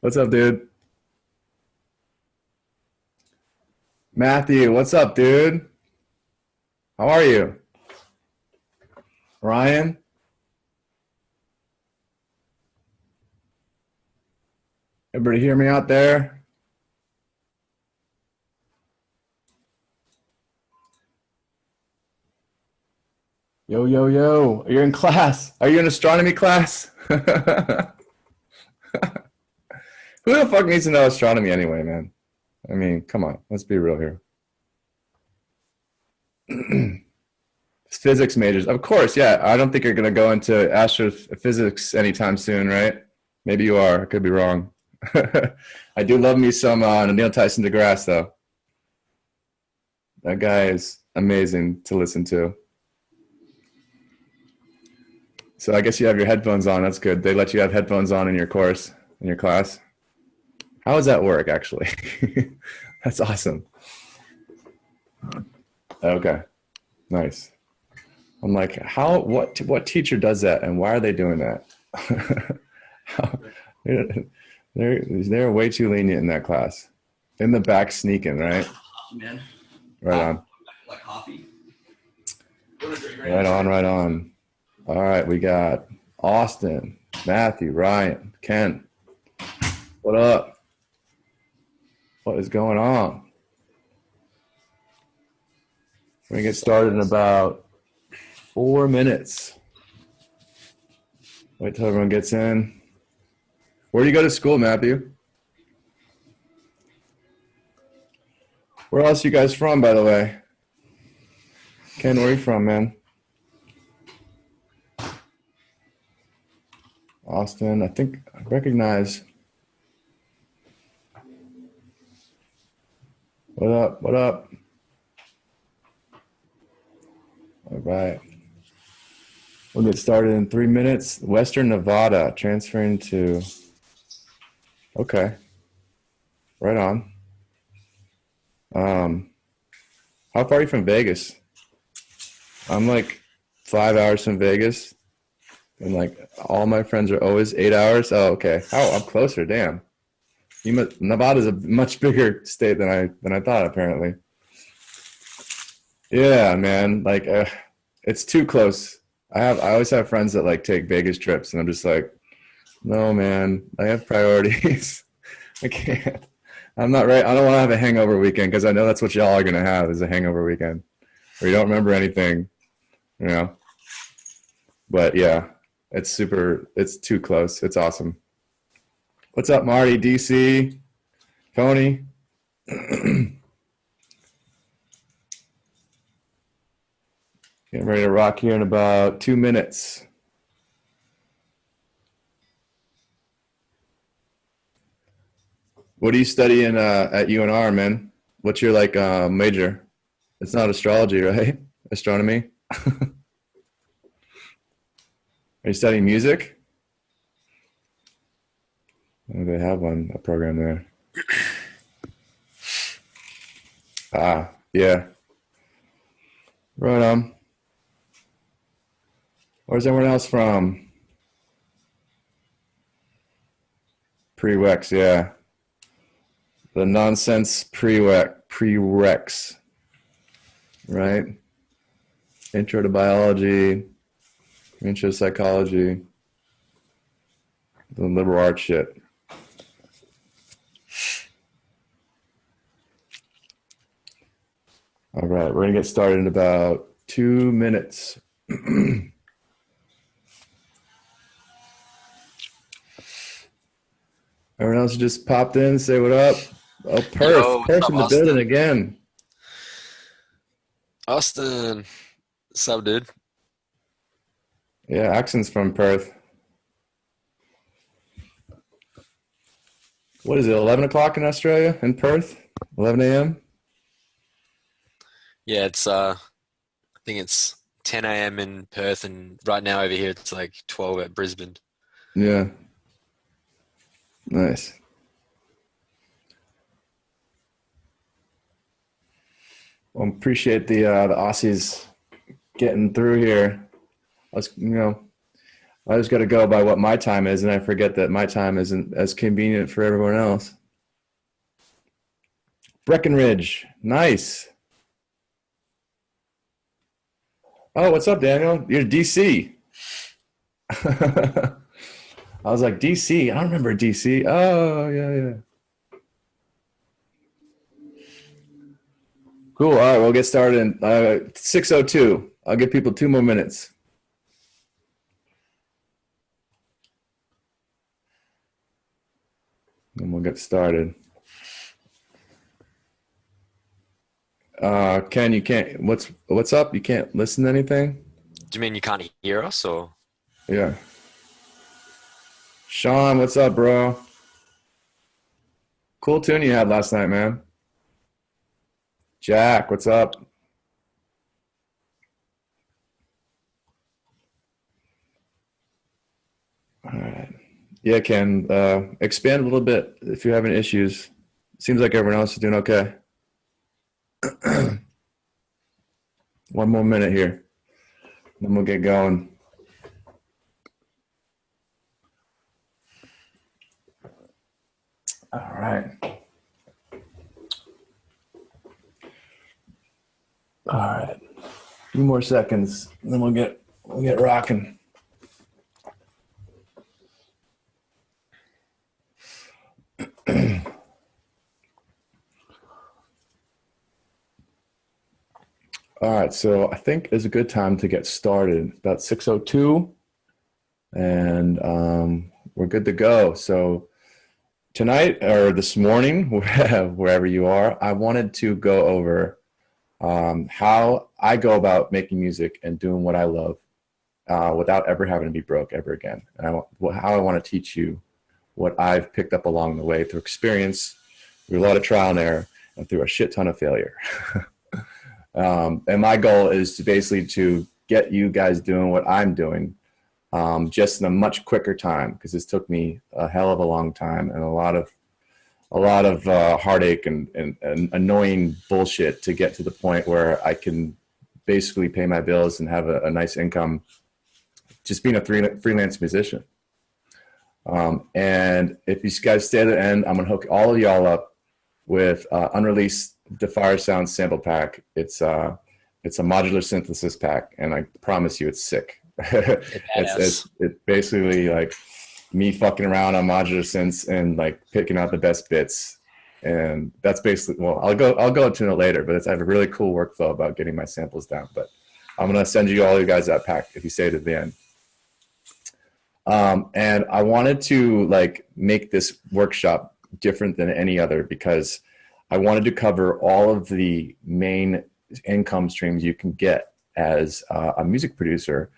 What's up, dude? Matthew, what's up, dude? How are you? Ryan? Everybody hear me out there? Yo, yo, yo. You're in class. Are you in astronomy class? Who the fuck needs to know astronomy anyway, man? I mean, come on. Let's be real here. Physics majors. Of course, yeah. I don't think you're going to go into astrophysics anytime soon, right? Maybe you are. I could be wrong. I do love me some Neil Tyson deGrasse, though. That guy is amazing to listen to. So I guess you have your headphones on. That's good. They let you have headphones on in your course, in your class. How does that work, actually? That's awesome. Okay, nice. I'm like, what teacher does that, and why are they doing that? How, they're way too lenient in that class. In the back sneaking, right? Coffee, man. Right on. Like coffee. Right on, right on. All right, we got Austin, Matthew, Ryan, Ken. What up? What is going on? We're gonna get started in about 4 minutes. Wait till everyone gets in. Where do you go to school, Matthew? Where else are you guys from, by the way? Ken, where are you from, man? Austin, I think I recognize. What up? What up? All right. We'll get started in 3 minutes. Western Nevada, transferring to. Okay. Right on. How far are you from Vegas? I'm like 5 hours from Vegas. And like all my friends are always 8 hours. Oh, okay. Oh, I'm closer. Damn. Nevada's a much bigger state than I thought. Apparently. Yeah, man. Like, it's too close. I always have friends that like take Vegas trips, and I'm just like, no, man. I have priorities. I can't. I'm not right. I don't want to have a hangover weekend because I know that's what y'all are gonna have is a hangover weekend where you don't remember anything, you know. But yeah. It's too close. It's awesome. What's up, Marty, DC, Tony? Getting ready to rock here in about 2 minutes. What do you study in at UNR, man? What's your like major? It's not astrology, right? Astronomy? Are you studying music? Oh, they have a program there. Ah, yeah. Right on. Where's everyone else from? Prereqs, yeah. The nonsense prereqs, right? Intro to biology, intro to psychology, the liberal arts shit. All right, we're gonna get started in about 2 minutes. Everyone else just popped in, say what up. Oh, Perth. Yo, what's Perth up, in the building Austin? again. Austin, what's up, dude? Yeah, Axon's from Perth. What is it, 11 o'clock in Australia, in Perth? 11 a.m.? Yeah, I think it's 10 a.m. in Perth, and right now over here it's like 12 at Brisbane. Yeah, nice. Well, appreciate the Aussies getting through here. I was, I just got to go by what my time is, and I forget that my time isn't as convenient for everyone else. Breckenridge, nice. Oh, what's up, Daniel? You're DC. I was like, DC. I don't remember DC. Oh, yeah, yeah. Cool. All right, we'll get started in 6:02. I'll give people 2 more minutes. And we'll get started. Ken, you can't. What's up? You can't listen to anything? Do you mean you can't hear us, or? Yeah. Sean, what's up, bro? Cool tune you had last night, man. Jack, what's up? All right. Yeah, Ken, expand a little bit if you're having issues. Seems like everyone else is doing okay. 1 more minute here, then we'll get going. All right. All right. A few more seconds, then we'll get rocking. All right, so I think it's a good time to get started. About 6:02, and we're good to go. So tonight or this morning, wherever you are, I wanted to go over how I go about making music and doing what I love without ever having to be broke ever again. And how I want to teach you what I've picked up along the way through experience, through a lot of trial and error, and through a shit ton of failure. And my goal is to basically to get you guys doing what I'm doing, just in a much quicker time, because this took me a hell of a long time and a lot of heartache and annoying bullshit to get to the point where I can basically pay my bills and have a nice income just being a freelance musician. And if you guys stay to the end, I'm going to hook all of y'all up with unreleased Defire Sound sample pack. It's a modular synthesis pack, and I promise you it's sick. It's basically like me fucking around on modular synths and like picking out the best bits. And that's basically, well, I'll go into it later, but I have a really cool workflow about getting my samples down. But I'm going to send you guys that pack if you stay to the end. And I wanted to like make this workshop different than any other because I wanted to cover all of the main income streams you can get as a music producer.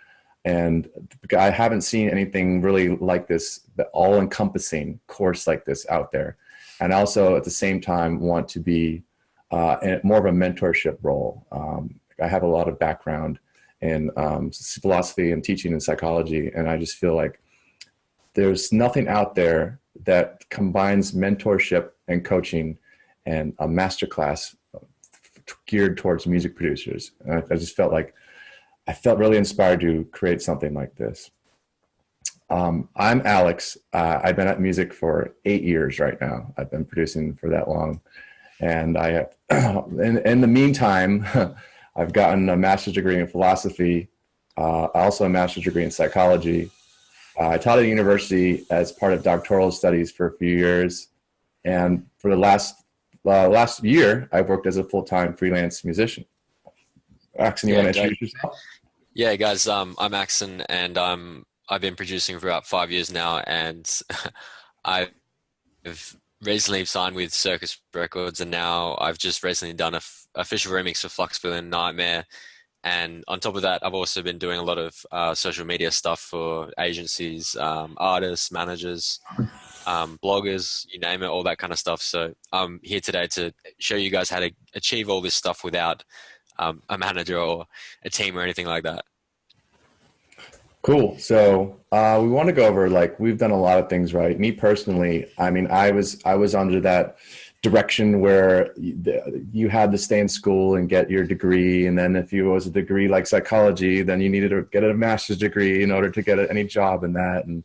And I haven't seen anything really like this, the all-encompassing course like this out there. And also at the same time want to be in more of a mentorship role. I have a lot of background in philosophy and teaching and psychology, and I just feel like there's nothing out there that combines mentorship and coaching and a masterclass geared towards music producers. And I just felt like I felt really inspired to create something like this. I'm Alex. I've been at music for 8 years right now. I've been producing for that long. And I, in the meantime, I've gotten a master's degree in philosophy, also a master's degree in psychology. I taught at a university as part of doctoral studies for a few years. And for the last year, I've worked as a full-time freelance musician. Axon, you want to introduce yourself? Yeah, guys, I'm Axon, and I've been producing for about 5 years now, and I've recently signed with Circus Records, and now I've just recently done a official remix for Fluxbill and Nightmare. And on top of that, I've also been doing a lot of social media stuff for agencies, artists, managers, bloggers, you name it, all that kind of stuff. So I'm here today to show you guys how to achieve all this stuff without a manager or a team or anything like that. Cool. So we want to go over, like, we've done a lot of things right. Me personally, I mean, I was under that direction where you had to stay in school and get your degree. And then if you was a degree like psychology, then you needed to get a master's degree in order to get any job in that. And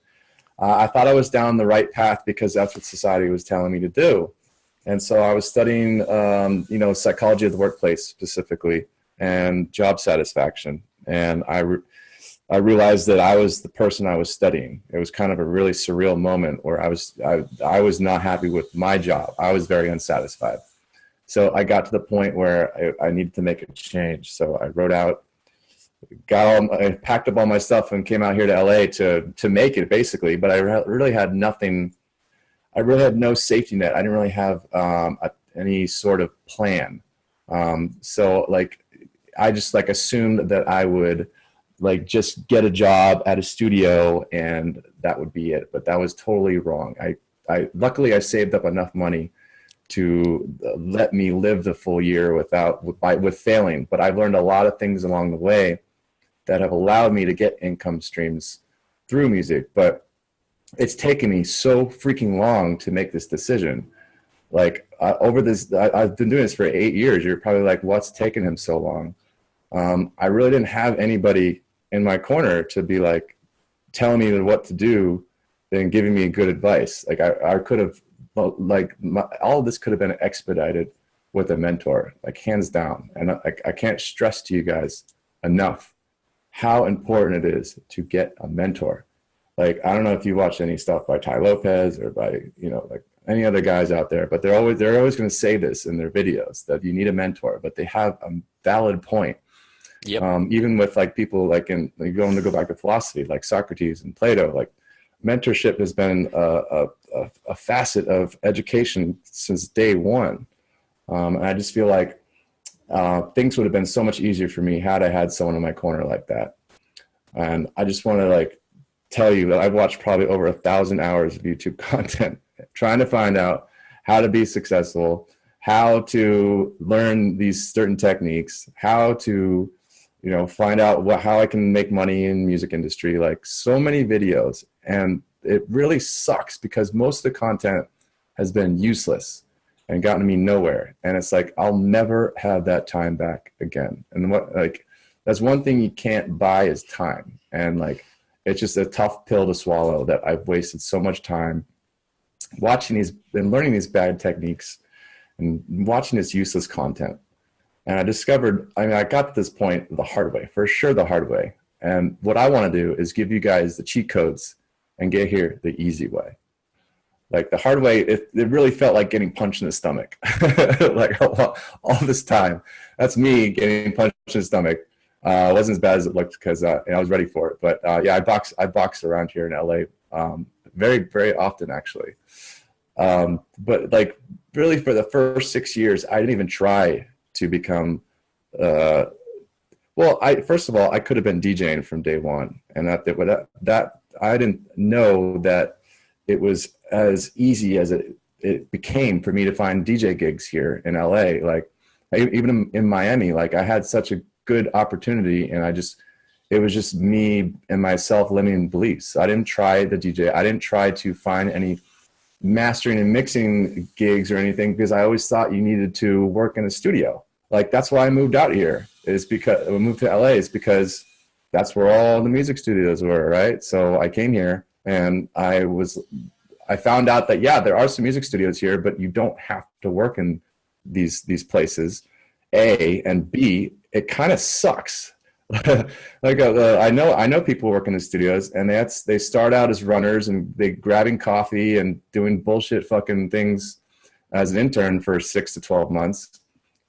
I thought I was down the right path because that's what society was telling me to do. And so I was studying, psychology of the workplace specifically and job satisfaction. And I realized that I was the person I was studying. It was kind of a really surreal moment where I was not happy with my job. I was very unsatisfied. So I got to the point where I needed to make a change. So I wrote out, I packed up all my stuff and came out here to LA to make it basically. But I really had nothing. I really had no safety net. I didn't really have any sort of plan. So like, I just like assumed that I would like just get a job at a studio and that would be it. But that was totally wrong. Luckily I saved up enough money to let me live the full year with failing. But I've learned a lot of things along the way that have allowed me to get income streams through music. But it's taken me so freaking long to make this decision. Like I've been doing this for 8 years. You're probably like, what's taking him so long? I really didn't have anybody in my corner to be like telling me what to do and giving me good advice. Like I could have, all of this could have been expedited with a mentor, like hands down. And I can't stress to you guys enough how important it is to get a mentor. Like, I don't know if you watch any stuff by Tai Lopez or by, like any other guys out there, but they're always going to say this in their videos that you need a mentor, but they have a valid point. Yep. Even with like people like going to go back to philosophy, like Socrates and Plato, like mentorship has been a facet of education since day one. And I just feel like things would have been so much easier for me had I had someone in my corner like that. And I just want to like tell you that I've watched probably over 1,000 hours of YouTube content trying to find out how to be successful, how to learn these certain techniques, how to find out how I can make money in music industry, like so many videos. And it really sucks because most of the content has been useless and gotten me nowhere. And it's like, I'll never have that time back again. And that's one thing you can't buy is time. And like, it's just a tough pill to swallow that I've wasted so much time watching these and learning these bad techniques and watching this useless content. And I discovered, I got to this point the hard way, for sure the hard way. And what I want to do is give you guys the cheat codes and get here the easy way. Like the hard way, it really felt like getting punched in the stomach. Like all this time. That's me getting punched in the stomach. It wasn't as bad as it looked because I was ready for it. But yeah, I box around here in LA very, very often actually. But like really for the first 6 years, I didn't even try to become, first of all, I could have been DJing from day one. And that I didn't know that it was as easy as it became for me to find DJ gigs here in LA. Like even in Miami, like I had such a good opportunity and it was just me and my self-limiting beliefs. I didn't try the DJ. I didn't try to find any mastering and mixing gigs or anything because I always thought you needed to work in a studio. Like that's why I moved out here we moved to LA is because that's where all the music studios were, right? So I came here and I found out that, yeah, there are some music studios here, but you don't have to work in these places, A, and B, it kind of sucks. Like I know people work in the studios and they start out as runners and they grabbing coffee and doing bullshit fucking things as an intern for 6 to 12 months.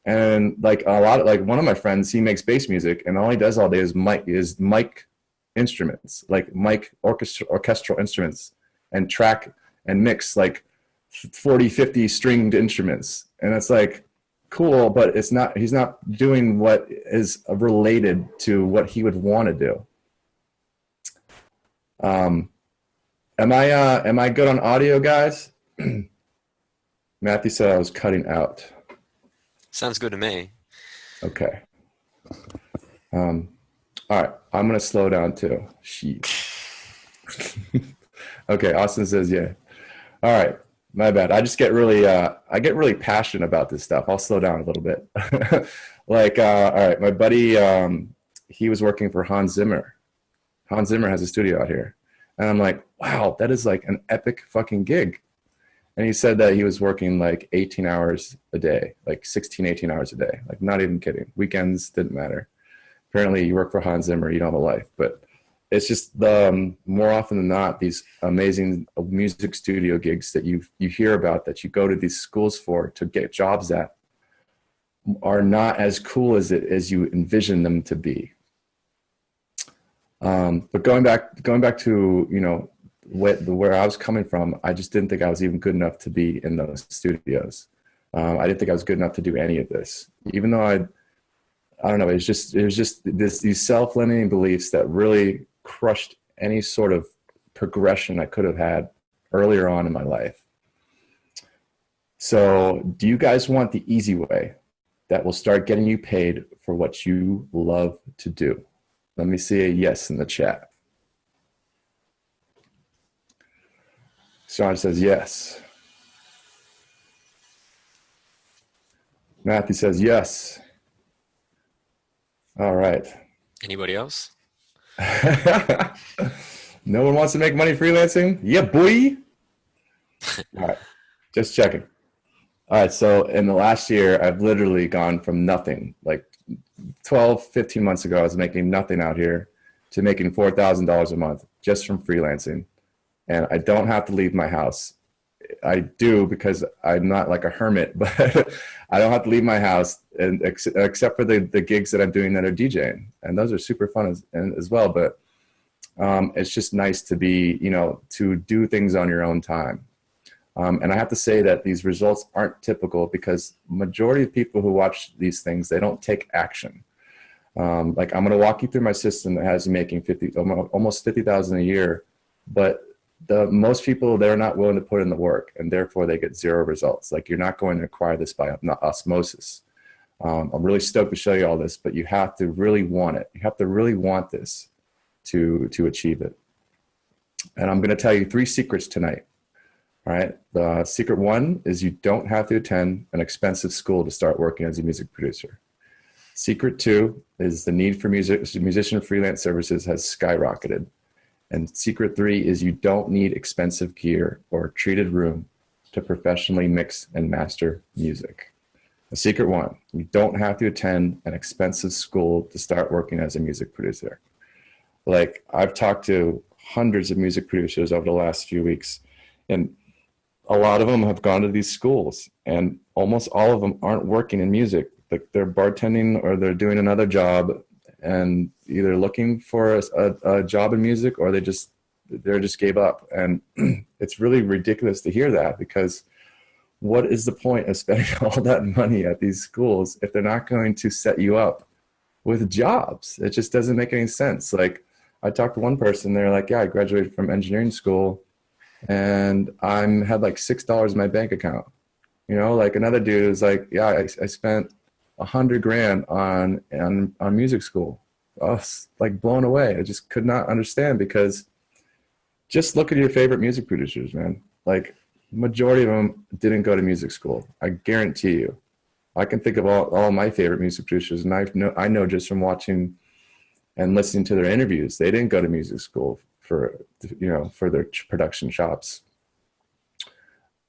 And like one of my friends, he makes bass music and all he does all day is mic instruments, like mic orchestral instruments and track and mix like 40, 50 stringed instruments. And it's like, cool, but he's not doing what is related to what he would want to do. Am I good on audio, guys? Matthew said I was cutting out. Sounds good to me. Okay. All right, I'm gonna slow down too. Sheet. Okay, Austin says yeah. All right. My bad. I just get really, I get really passionate about this stuff. I'll slow down a little bit. Like, all right, my buddy, he was working for Hans Zimmer. Hans Zimmer has a studio out here. And I'm like, wow, that is like an epic fucking gig. And he said that he was working like 18 hours a day, like 16, 18 hours a day. Like, not even kidding. Weekends didn't matter. Apparently, you work for Hans Zimmer, you don't have a life. But it's just the more often than not, these amazing music studio gigs that you hear about, that you go to these schools for to get jobs at, are not as cool as you envision them to be. But going back to, you know, where I was coming from, I just didn't think I was even good enough to be in those studios. I didn't think I was good enough to do any of this, even though I don't know. It was just these self-limiting beliefs that really crushed any sort of progression I could have had earlier on in my life. So, do you guys want the easy way that will start getting you paid for what you love to do? Let me see a yes in the chat. Sean says yes. Matthew says yes. All right. Anybody else? No one wants to make money freelancing? Yeah, boy. All right. Just checking. All right. So in the last year, I've literally gone from nothing, like 12, 15 months ago, I was making nothing out here, to making $4,000 a month just from freelancing. And I don't have to leave my house. I do, because I'm not like a hermit, but I don't have to leave my house, and except for the gigs that I'm doing that are DJing. And those are super fun as well. But it's just nice to be, you know, to do things on your own time. And I have to say that these results aren't typical, because majority of people who watch these things, they don't take action. Like, I'm going to walk you through my system that has you making almost 50,000 a year, but most people, they're not willing to put in the work, and therefore they get zero results. Like, you're not going to acquire this by osmosis. I'm really stoked to show you all this, but you have to really want it. You have to really want this to achieve it. And I'm going to tell you 3 secrets tonight. All right. The secret 1 is you don't have to attend an expensive school to start working as a music producer. Secret 2 is the need for musician freelance services has skyrocketed. And secret 3 is you don't need expensive gear or a treated room to professionally mix and master music. The secret 1, you don't have to attend an expensive school to start working as a music producer. Like, I've talked to hundreds of music producers over the last few weeks, and a lot of them have gone to these schools, and almost all of them aren't working in music. Like, they're bartending, or they're doing another job, and either looking for a job in music, or they just gave up. And it's really ridiculous to hear that, because what is the point of spending all that money at these schools if they're not going to set you up with jobs? It just doesn't make any sense. Like, I talked to one person, they're like, yeah, I graduated from engineering school and I had like $6 in my bank account. You know, like, another dude is like, yeah, I spent $100,000 on music school. I was like blown away. I just could not understand, because just look at your favorite music producers, man. Like, majority of them didn't go to music school. I guarantee you. I can think of all my favorite music producers, and I know just from watching and listening to their interviews, they didn't go to music school for their production shops.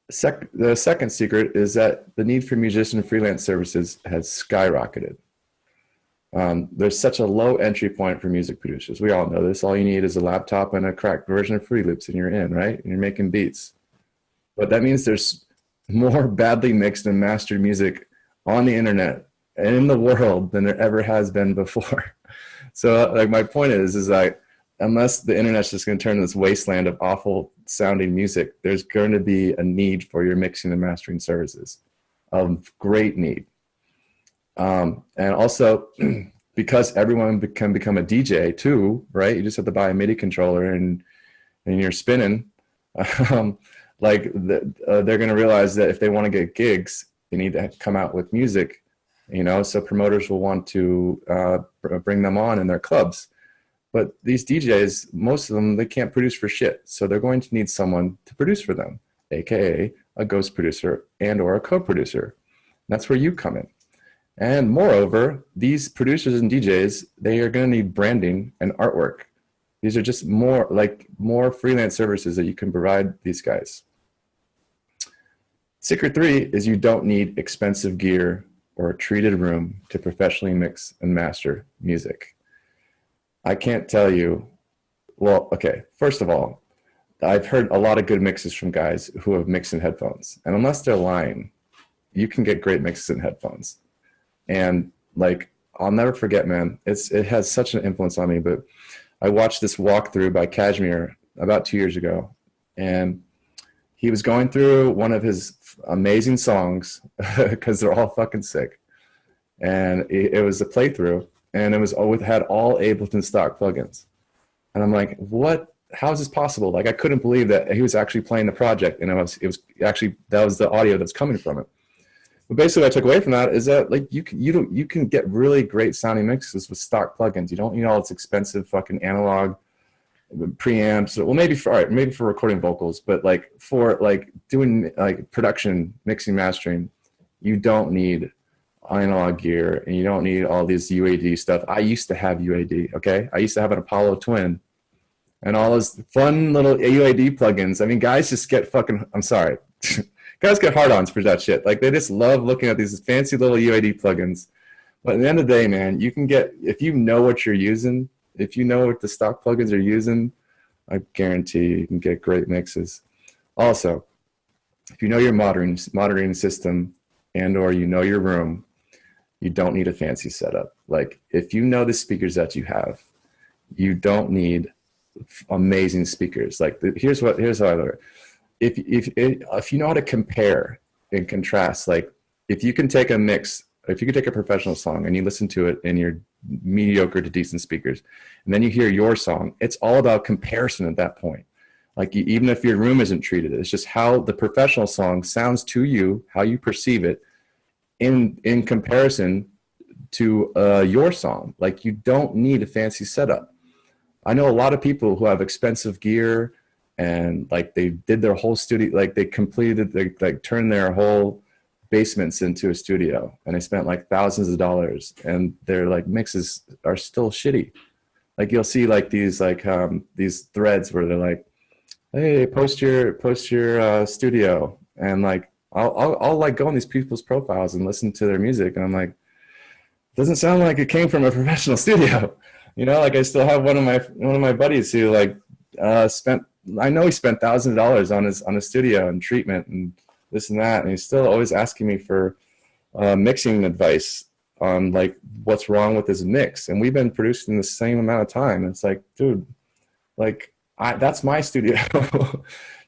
The second secret is that the need for musician freelance services has skyrocketed. There's such a low entry point for music producers. We all know this. All you need is a laptop and a cracked version of Fruity Loops, and you're in, right? And you're making beats. But that means there's more badly mixed and mastered music on the internet and in the world than there ever has been before. So, like, my point is like, unless the internet's just going to turn this wasteland of awful sounding music, there's going to be a need for your mixing and mastering services, of great need. And also, because everyone can become a DJ too, right? You just have to buy a MIDI controller and you're spinning. They're going to realize that if they want to get gigs, they need to come out with music, you know, so promoters will want to bring them on in their clubs. But these DJs, most of them, they can't produce for shit. So they're going to need someone to produce for them, AKA a ghost producer and or a co-producer. That's where you come in. And moreover, these producers and DJs, they are going to need branding and artwork. These are just more freelance services that you can provide these guys. Secret 3 is you don't need expensive gear or a treated room to professionally mix and master music. I can't tell you, well, okay, first of all, I've heard a lot of good mixes from guys who have mixed in headphones. And unless they're lying, you can get great mixes in headphones. And like, I'll never forget, man, it has such an influence on me, but I watched this walkthrough by Kashmir about 2 years ago. And he was going through one of his amazing songs because they're all fucking sick. And it was a playthrough, and had all Ableton stock plugins. And I'm like, what? How is this possible? Like, I couldn't believe that he was actually playing the project, and it was actually, that was the audio that's coming from it. But basically, what I took away from that is that like you can get really great sounding mixes with stock plugins. You don't need all this expensive fucking analog preamps. Well, maybe for recording vocals, but like for like doing like production, mixing, mastering, you don't need analog gear, and you don't need all this UAD stuff. I used to have UAD, okay? I used to have an Apollo Twin and all those fun little UAD plugins. I mean, guys just get fucking, I'm sorry. Guys get hard-ons for that shit. Like, they just love looking at these fancy little UAD plugins. But at the end of the day, man, you can get, if you know what you're using, if you know what the stock plugins are using, I guarantee you can get great mixes. Also, if you know your monitoring system and or you know your room, you don't need a fancy setup. Like, if you know the speakers that you have, you don't need amazing speakers. Like, here's how I look at it. If you know how to compare and contrast, like if you can take a mix, if you can take a professional song and you listen to it in your mediocre to decent speakers, and then you hear your song, it's all about comparison at that point. Like, even if your room isn't treated, it's just how the professional song sounds to you, how you perceive it in comparison to your song. Like, you don't need a fancy setup. I know a lot of people who have expensive gear, and like they did their whole studio, like they turned their whole basements into a studio, and they spent like thousands of dollars, and their like mixes are still shitty. Like, you'll see like these threads where they're like, hey, post your studio, and like I'll like go on these people's profiles and listen to their music, and I'm like, doesn't sound like it came from a professional studio. You know, like I still have one of my buddies who like spent thousands of dollars on his studio and treatment and this and that, and he's still always asking me for mixing advice on like what's wrong with his mix. And we've been producing the same amount of time. It's like, dude, like that's my studio.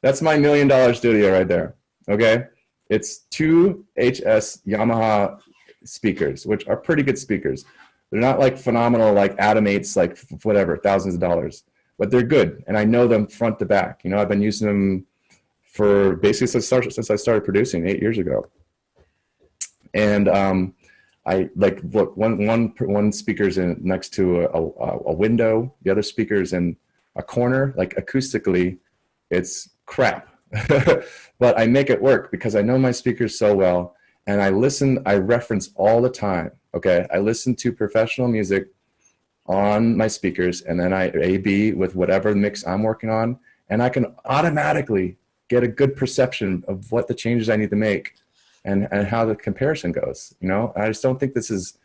That's my $1 million studio right there. Okay, it's 2 HS Yamaha speakers, which are pretty good speakers. They're not like phenomenal, like Adam 8s, like whatever, thousands of dollars, but they're good. And I know them front to back. You know, I've been using them for basically since I started producing 8 years ago. And I like, look, one speaker's in next to a window. The other speaker's in a corner. Like, acoustically, it's crap. But I make it work because I know my speakers so well. And I reference all the time. Okay, I listen to professional music on my speakers, and then I A/B with whatever mix I'm working on, and I can automatically get a good perception of what the changes I need to make and how the comparison goes. You know, I just don't think this is,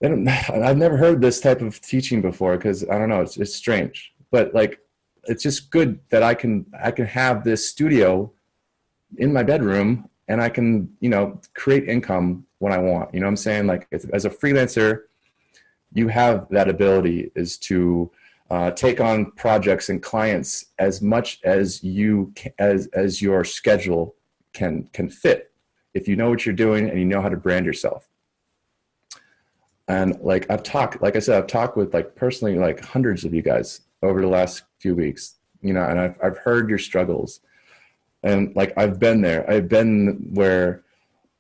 I've never heard this type of teaching before, because I don't know, it's strange. But like, it's just good that I can have this studio in my bedroom, and I can, you know, create income when I want. You know what I'm saying? Like, as a freelancer, you have that ability is to take on projects and clients as much as as your schedule can fit, if you know what you're doing and you know how to brand yourself. And like, I've talked with like personally like hundreds of you guys over the last few weeks, you know, and I've heard your struggles. And like, I've been there. I've been where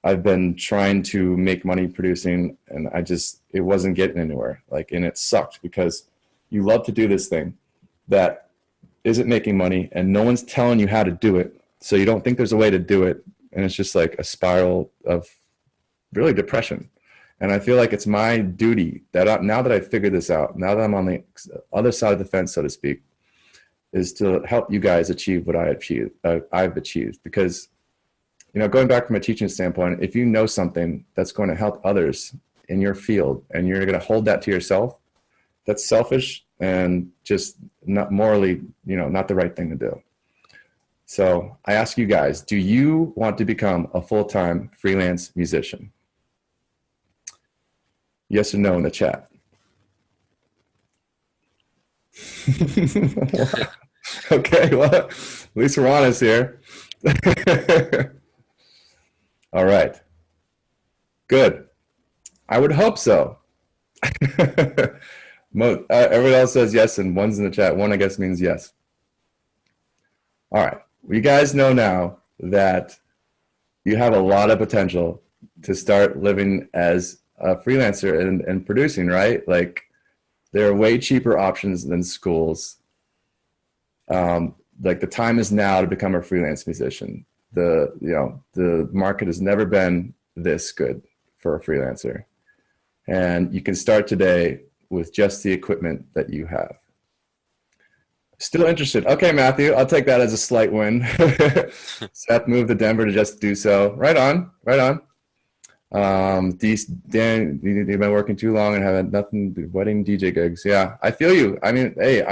I've been trying to make money producing, and it wasn't getting anywhere. Like, and it sucked because you love to do this thing that isn't making money, and no one's telling you how to do it. So you don't think there's a way to do it. And it's just like a spiral of really depression. And I feel like it's my duty that now that I've figured this out, now that I'm on the other side of the fence, so to speak, is to help you guys achieve what I've achieved. Because, you know, going back from a teaching standpoint, if you know something that's going to help others in your field and you're going to hold that to yourself, that's selfish and just not morally, you know, not the right thing to do. So I ask you guys, do you want to become a full-time freelance musician? Yes or no in the chat. Okay, well, at least we're honest here. All right. Good. I would hope so. Everyone else says yes, and one's in the chat. One, I guess, means yes. All right. You guys know now that you have a lot of potential to start living as a freelancer and producing, right? Like, there are way cheaper options than schools. Like, the time is now to become a freelance musician. The market has never been this good for a freelancer. And you can start today with just the equipment that you have. Still interested? Okay, Matthew, I'll take that as a slight win. Seth moved to Denver to just do so. Right on, right on. Dan, you've been working too long and have had nothing, wedding DJ gigs. Yeah, I feel you. I mean, hey,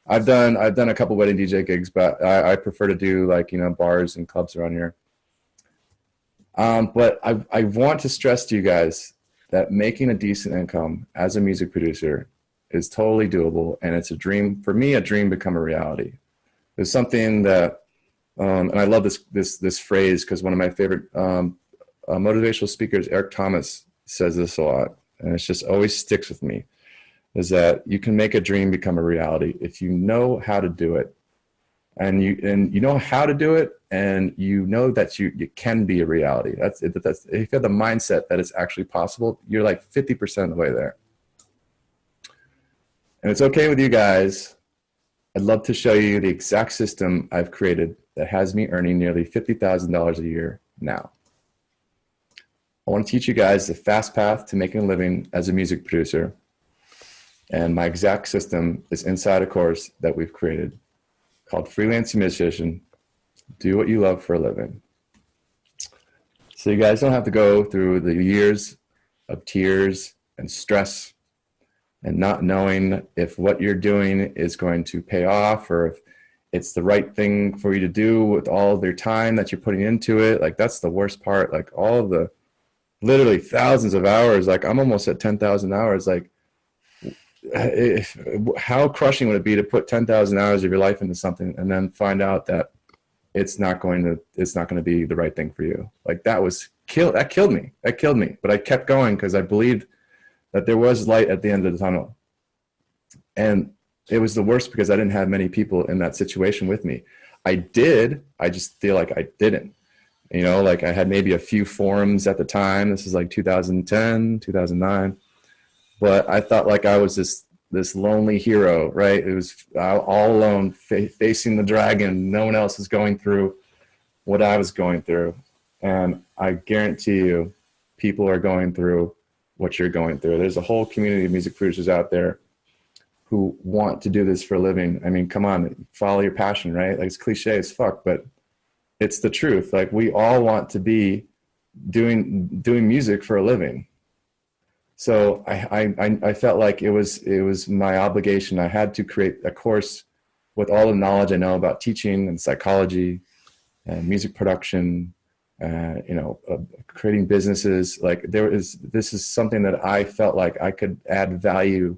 I've done a couple wedding DJ gigs, but I prefer to do, like, you know, bars and clubs around here. But I want to stress to you guys that making a decent income as a music producer is totally doable, and it's a dream for me. A dream become a reality. There's something that, and I love this phrase because one of my favorite motivational speakers, Eric Thomas, says this a lot, and it just always sticks with me. Is that you can make a dream become a reality if you know how to do it, and you know how to do it, and you know that you can be a reality. That's if you have the mindset that it's actually possible, you're like 50% of the way there. And it's okay with you guys. I'd love to show you the exact system I've created that has me earning nearly $50,000 a year now. I want to teach you guys the fast path to making a living as a music producer. And my exact system is inside a course that we've created called Freelance Musician, Do What You Love for a Living. So you guys don't have to go through the years of tears and stress and not knowing if what you're doing is going to pay off or if it's the right thing for you to do with all of your time that you're putting into it. Like, that's the worst part. Like, all of the literally thousands of hours, like I'm almost at 10,000 hours. Like, how crushing would it be to put 10,000 hours of your life into something and then find out that it's not going to be the right thing for you? Like, that killed me. But I kept going because I believed that there was light at the end of the tunnel. And it was the worst because I didn't have many people in that situation with me. I just feel like I didn't. You know, like, I had maybe a few forums at the time. This is like 2010, 2009. But I thought like I was this lonely hero, right? It was all alone, facing the dragon. No one else is going through what I was going through. And I guarantee you, people are going through what you're going through. There's a whole community of music producers out there who want to do this for a living. I mean, come on, follow your passion, right? Like, it's cliche as fuck, but it's the truth. Like, we all want to be doing music for a living. So I felt like it was my obligation. I had to create a course with all the knowledge I know about teaching and psychology and music production, creating businesses. Like, this is something that I felt like I could add value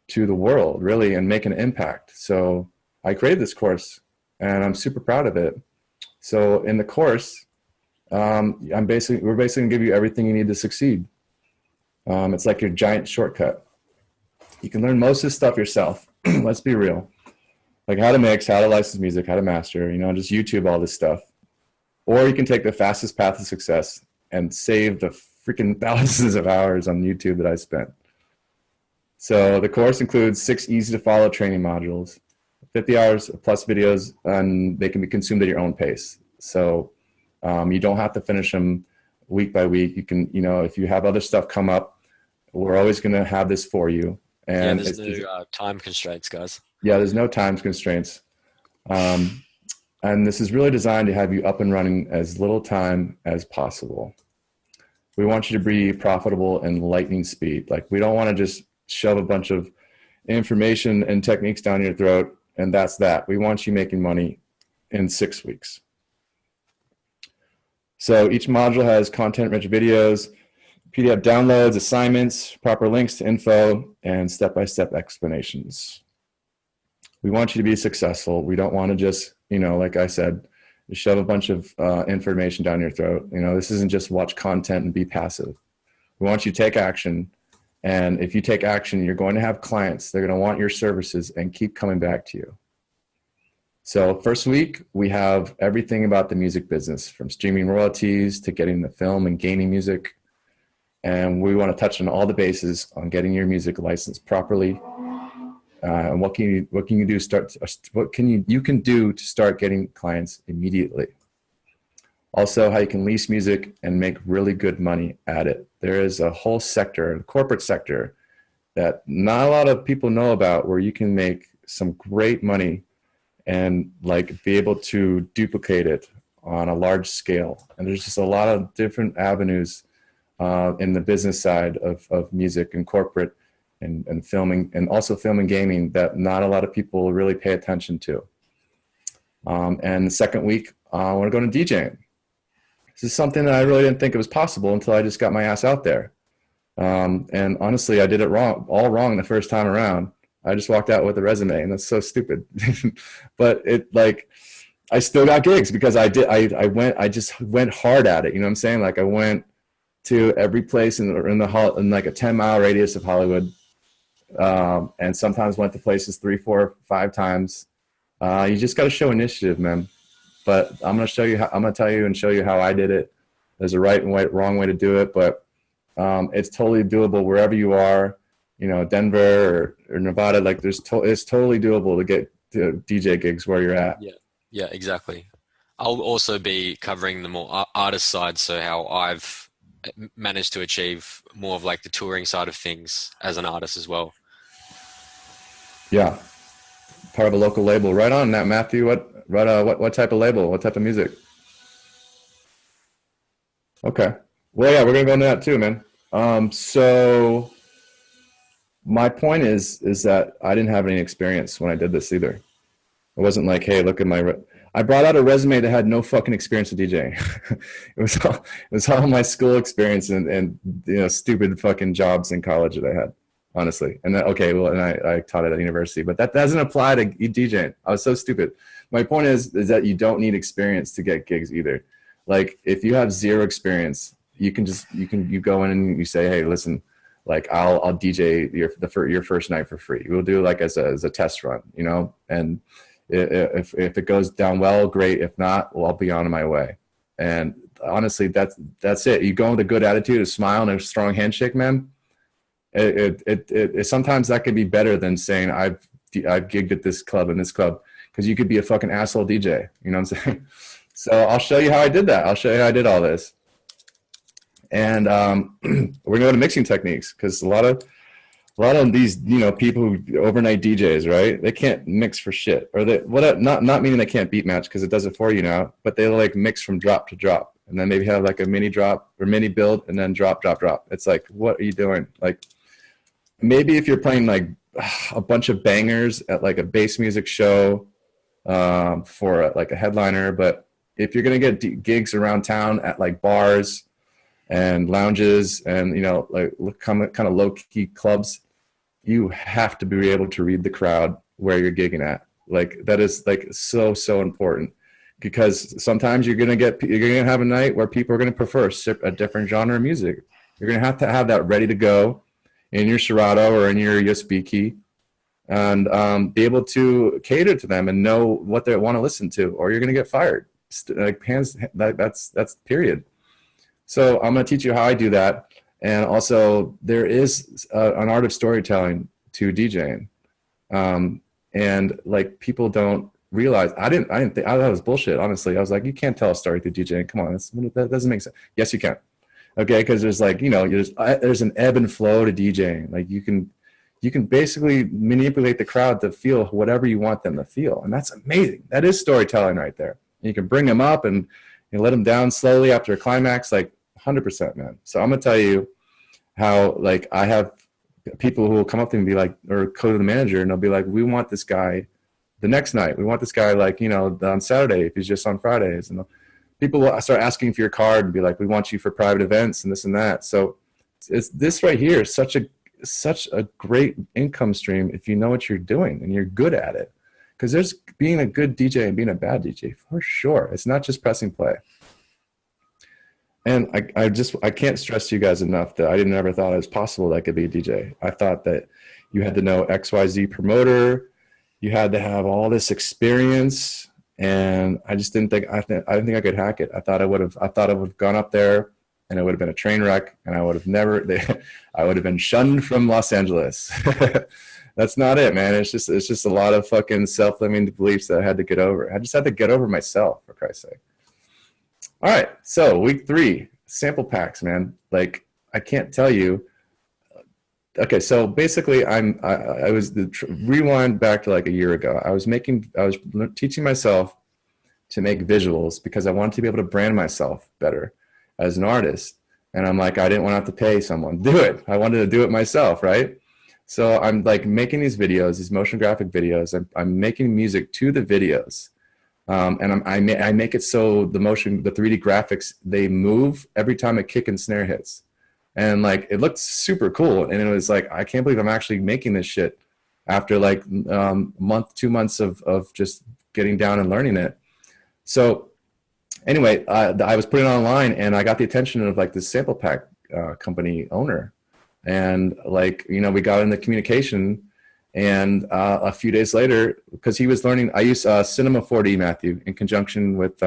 to the world, really, and make an impact. So I created this course, and I'm super proud of it. So in the course, we're basically gonna give you everything you need to succeed. It's like your giant shortcut. You can learn most of this stuff yourself. Let's be real. Like, how to mix, how to license music, how to master, just YouTube all this stuff. Or you can take the fastest path to success and save the freaking thousands of hours on YouTube that I spent. So the course includes 6 easy to follow training modules, 50 hours plus videos, and they can be consumed at your own pace. So you don't have to finish them week by week. You can, if you have other stuff come up, we're always going to have this for you. And there's no time constraints, guys. Yeah, there's no time constraints. And this is really designed to have you up and running as little time as possible. We want you to be profitable in lightning speed. Like, we don't want to just shove a bunch of information and techniques down your throat and that's that. We want you making money in 6 weeks. So each module has content-rich videos, PDF downloads, assignments, proper links to info, and step-by-step explanations. We want you to be successful. We don't want to just, like I said, shove a bunch of information down your throat. This isn't just watch content and be passive. We want you to take action. And if you take action, you're going to have clients. They're going to want your services and keep coming back to you. So first week, we have everything about the music business, from streaming royalties to getting the film and gaming music. And we want to touch on all the bases on getting your music licensed properly. And what can you do to start getting clients immediately? Also, how you can lease music and make really good money at it. There is a whole sector, a corporate sector, that not a lot of people know about, where you can make some great money and be able to duplicate it on a large scale. And there's just a lot of different avenues in the business side of music and corporate and filming, and also film and gaming, that not a lot of people really pay attention to. And the second week, I want to go to DJing. This is something that I really didn't think it was possible until I just got my ass out there. And honestly, I did it all wrong the first time around. I just walked out with a resume, and that's so stupid. But I still got gigs because I just went hard at it. You know what I'm saying? I went to every place in like a 10-mile radius of Hollywood. And sometimes went to places 3, 4, 5 times. You just got to show initiative, man. But I'm going to tell you and show you how I did it. There's a right and wrong way to do it, but it's totally doable wherever you are. Denver or Nevada, it's totally doable to get to DJ gigs where you're at. Yeah, exactly. I'll also be covering the more artist side, so how I've managed to achieve more of the touring side of things as an artist as well. Yeah, part of a local label. Right on that, Matthew. What type of label? What type of music? Okay. Well, yeah, we're gonna go into that too, man. So my point is that I didn't have any experience when I did this either. It wasn't like, hey, look at my. I brought out a resume that had no fucking experience with DJing. it was all my school experience and stupid fucking jobs in college that I had. Honestly. And I taught it at university, but that doesn't apply to DJing. I was so stupid. My point is that you don't need experience to get gigs either. If you have zero experience, you go in and you say, hey, listen, I'll DJ your first night for free. We'll do as a test run, and if it goes down well, great. If not, well, I'll be on my way. And honestly, that's it. You go with a good attitude, a smile, and a strong handshake, man. It sometimes that could be better than saying I've gigged at this club and this club, because you could be a fucking asshole DJ. You know what I'm saying? So I'll show you how I did that. I'll show you how I did all this. And we're gonna go to mixing techniques, because a lot of these people who overnight DJs, right? They can't mix for shit, or not meaning they can't beat match, because it does it for you now, but they mix from drop to drop, and then maybe have a mini drop or mini build and then drop. It's what are you doing? Maybe if you're playing a bunch of bangers at a bass music show for a headliner, but if you're gonna get gigs around town at bars and lounges and kind of low key clubs, you have to be able to read the crowd where you're gigging at. That is so important, because sometimes you're gonna have a night where people are gonna prefer a different genre of music. You're gonna have to have that ready to go in your Serato or in your USB key, and be able to cater to them and know what they want to listen to, or you're gonna get fired. That's period. So I'm going to teach you how I do that. And also, there is an art of storytelling to DJing. And like people don't realize, I didn't think, I thought it was bullshit, honestly. I was like, you can't tell a story through DJing. Come on, that doesn't make sense. Yes, you can. Okay, because there's like, there's an ebb and flow to DJing. Like you can basically manipulate the crowd to feel whatever you want them to feel. And that's amazing. That is storytelling right there. And you can bring them up and let them down slowly after a climax, like 100%, man. So I'm going to tell you how, like, I have people who will come up to me and be like, or go to the manager and they'll be like, we want this guy the next night. We want this guy, like, on Saturday if he's just on Fridays. And people will start asking for your card and be like, we want you for private events and this and that. So it's this right here is such a great income stream if you know what you're doing and you're good at it. Because there's being a good DJ and being a bad DJ for sure. It's not just pressing play. And I can't stress to you guys enough that I didn't ever thought it was possible that I could be a DJ. I thought that you had to know XYZ promoter, you had to have all this experience, and I just didn't think I didn't think I could hack it. I thought I would have gone up there and it would have been a train wreck, and I would have been shunned from Los Angeles. That's not it, man. It's just a lot of fucking self-limiting beliefs that I had to get over. I just had to get over myself, for Christ's sake. All right, so week 3, sample packs, man. Like, I can't tell you. Okay, so basically, rewind back to like a year ago. I was teaching myself to make visuals because I wanted to be able to brand myself better as an artist. And I'm like, I didn't want to have to pay someone to do it. I wanted to do it myself, right? So I'm like making these videos, these motion graphic videos. I'm making music to the videos. And I make it so the 3D graphics, they move every time a kick and snare hits. And like, it looked super cool. And it was like, I can't believe I'm actually making this shit after like 2 months of just getting down and learning it. So anyway, I was putting it online and I got the attention of like this sample pack company owner. And like, we got into communication. And a few days later, because he was learning, I use Cinema 4D, Matthew, in conjunction with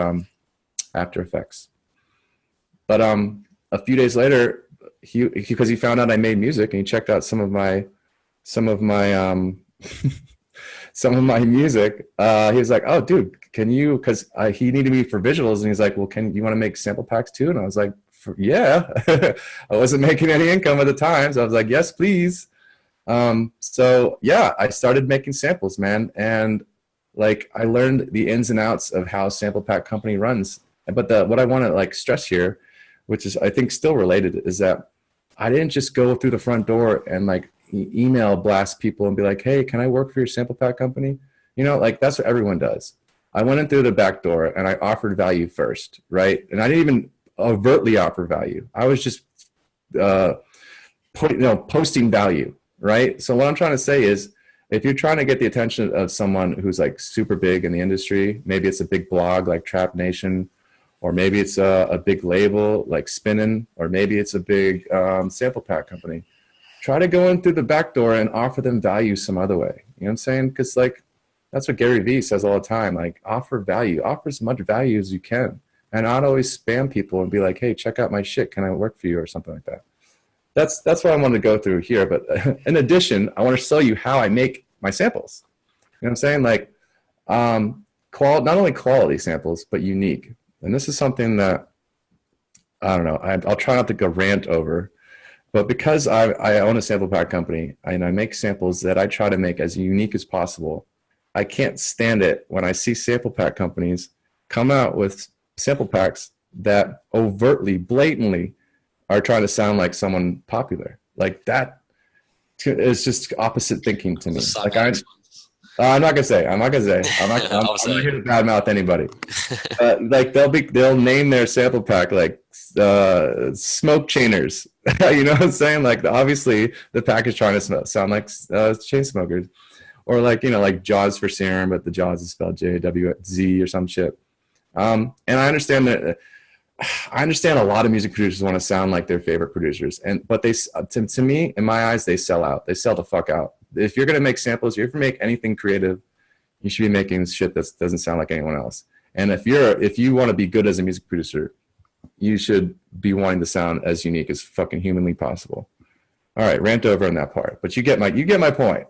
After Effects. But a few days later, because he found out I made music and he checked out some of my music, he was like, "Oh, dude, can you?" Because he needed me for visuals, and he's like, "Well, you want to make sample packs too?" And I was like, "Yeah." I wasn't making any income at the time, so I was like, "Yes, please." So yeah, I started making samples, man. And like, I learned the ins and outs of how Sample Pack Company runs. But what I want to like stress here, which is I think still related, is that I didn't just go through the front door and like email blast people and be like, "Hey, can I work for your Sample Pack company?" Like that's what everyone does. I went in through the back door and I offered value first, right? And I didn't even overtly offer value. I was just posting value. Right. So what I'm trying to say is, if you're trying to get the attention of someone who's like super big in the industry, maybe it's a big blog like Trap Nation, or maybe it's a big label like Spinnin', or maybe it's a big sample pack company, try to go in through the back door and offer them value some other way. You know what I'm saying? Because like, that's what Gary Vee says all the time. Like, offer value, offer as much value as you can, and not always spam people and be like, "Hey, check out my shit. Can I work for you?" or something like that. That's what I wanted to go through here. But in addition, I want to show you how I make my samples. You know what I'm saying? Like, not only quality samples, but unique. And this is something that, I don't know, I'll try not to go rant over. But because I own a sample pack company and I make samples that I try to make as unique as possible, I can't stand it when I see sample pack companies come out with sample packs that overtly, blatantly are trying to sound like someone popular. Like, that is just opposite thinking to me. Like, I'm not gonna say. I'm not here to badmouth anybody. Like, they'll name their sample pack like smoke chainers. You know what I'm saying? Like, obviously the pack is trying to sound like chain smokers, or like Jaws for serum, but the Jaws is spelled JWZ or some shit. And I understand that. I understand a lot of music producers want to sound like their favorite producers, but they, to me, in my eyes, they sell out. They sell the fuck out. If you're gonna make samples, if you make anything creative, you should be making shit that doesn't sound like anyone else. And if you want to be good as a music producer, you should be wanting to sound as unique as fucking humanly possible. All right, rant over on that part, but you get my point.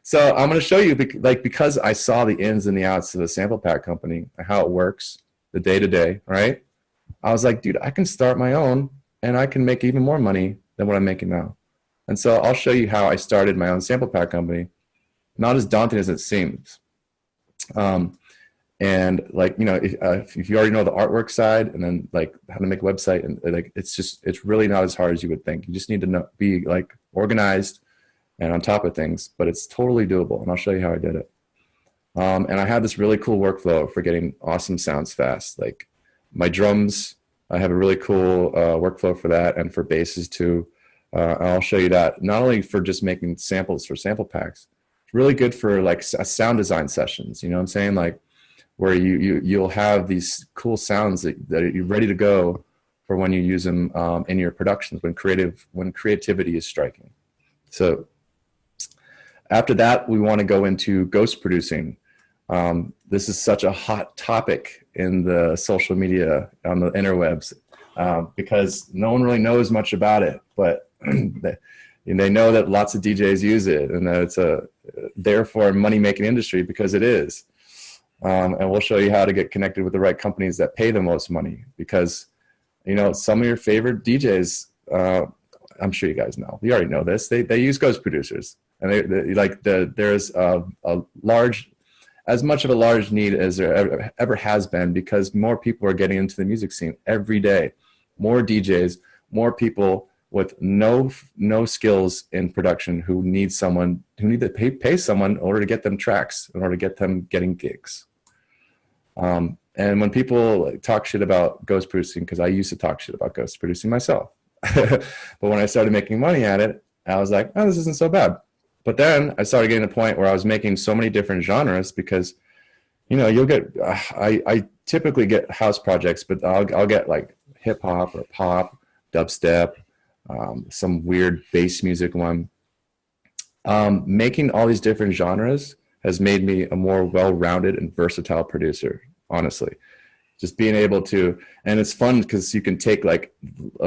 So I'm going to show you, like, because I saw the ins and the outs of a sample pack company, how it works, the day to day, right? I was like, dude, I can start my own and I can make even more money than what I'm making now. And so I'll show you how I started my own sample pack company. Not as daunting as it seems. And like, you know, if you already know the artwork side and then like how to make a website, and like, it's really not as hard as you would think. You just need to be like organized and on top of things, but it's totally doable. And I'll show you how I did it. And I had this really cool workflow for getting awesome sounds fast. Like my drums, I have a really cool workflow for that, and for basses too. I'll show you that, not only for just making samples for sample packs. It's really good for like sound design sessions. You know what I'm saying? Like where you'll have these cool sounds that you're ready to go for when you use them in your productions, when creativity is striking. So after that, we want to go into ghost producing. This is such a hot topic in the social media, on the interwebs, because no one really knows much about it, but they know that lots of DJs use it, and that it's a therefore money-making industry, because it is. And we'll show you how to get connected with the right companies that pay the most money, because, you know, some of your favorite DJs, I'm sure you guys know, you already know this, they use ghost producers, and there's a large, as much of a large need as there ever has been, because more people are getting into the music scene every day. More DJs, more people with no skills in production who need to pay someone in order to get them tracks, in order to get them getting gigs. And when people talk shit about ghost producing, because I used to talk shit about ghost producing myself, but when I started making money at it, I was like, oh, this isn't so bad. But then I started getting to the point where I was making so many different genres, because, you know, you'll get, I typically get house projects, but I'll get like hip hop or pop, dubstep, some weird bass music one. Making all these different genres has made me a more well-rounded and versatile producer, honestly. Just being able to, and it's fun because you can take like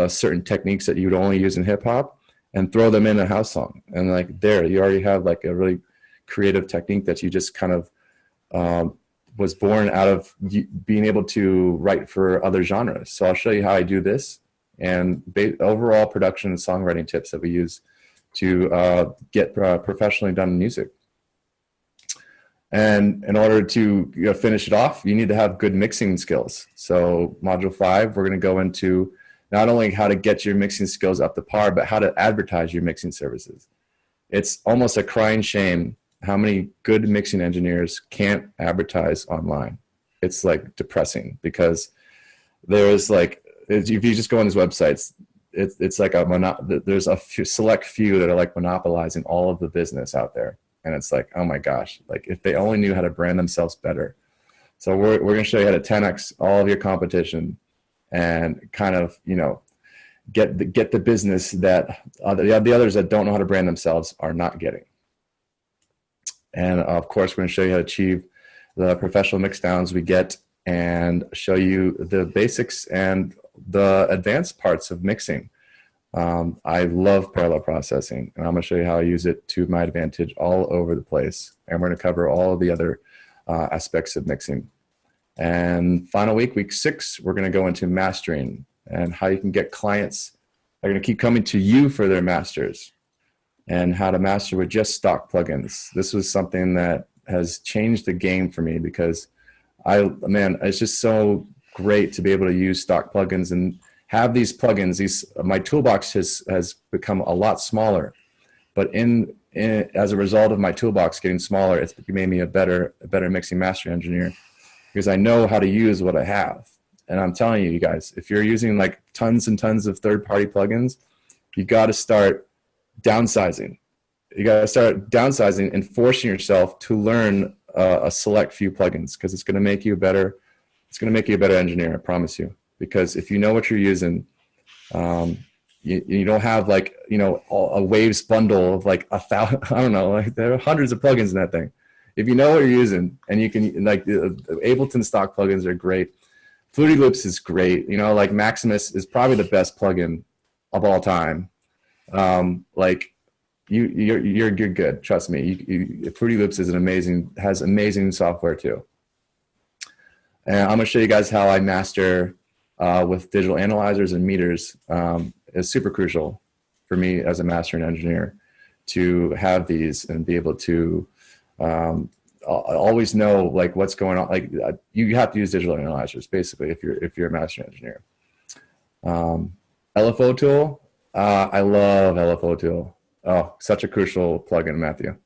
certain techniques that you would only use in hip hop and throw them in a house song. And like there, you already have like a really creative technique that you just kind of was born out of being able to write for other genres. So I'll show you how I do this, and overall production and songwriting tips that we use to get professionally done music. And in order to finish it off, you need to have good mixing skills. So module 5, we're going to go into not only how to get your mixing skills up to par, but how to advertise your mixing services. It's almost a crying shame how many good mixing engineers can't advertise online. It's like depressing, because there's like, if you just go on these websites, it's like there's a select few that are like monopolizing all of the business out there. And it's like, oh my gosh, like if they only knew how to brand themselves better. So we're going to show you how to 10x all of your competition, and kind of, you know, get the business that the others that don't know how to brand themselves are not getting. And of course, we're going to show you how to achieve the professional mix downs we get, and show you the basics and the advanced parts of mixing. I love parallel processing, and I'm going to show you how I use it to my advantage all over the place. And we're going to cover all of the other aspects of mixing. And final week 6, we're going to go into mastering, and how you can get clients that are going to keep coming to you for their masters, and how to master with just stock plugins. This was something that has changed the game for me, because it's just so great to be able to use stock plugins and have these plugins. My toolbox has become a lot smaller, but as a result of my toolbox getting smaller, it's made me a better mixing mastering engineer, because I know how to use what I have. And I'm telling you guys, if you're using like tons and tons of third-party plugins, you got to start downsizing. You got to start downsizing and forcing yourself to learn a select few plugins, because it's going to make you a better engineer, I promise you. Because if you know what you're using, you don't have like, you know, a Waves bundle of like 1,000, I don't know, like there are hundreds of plugins in that thing. If you know what you're using, and you can, like, the Ableton stock plugins are great. Fruity Loops is great. You know, like Maximus is probably the best plugin of all time. Like you're good. Trust me. Fruity Loops is has amazing software too. And I'm gonna show you guys how I master with digital analyzers and meters. Is super crucial for me as a mastering engineer to have these and be able to always know like what's going on. Like you have to use digital analyzers basically if you're a mastering engineer. LFO tool, I love LFO tool. Oh, such a crucial plugin, Matthew.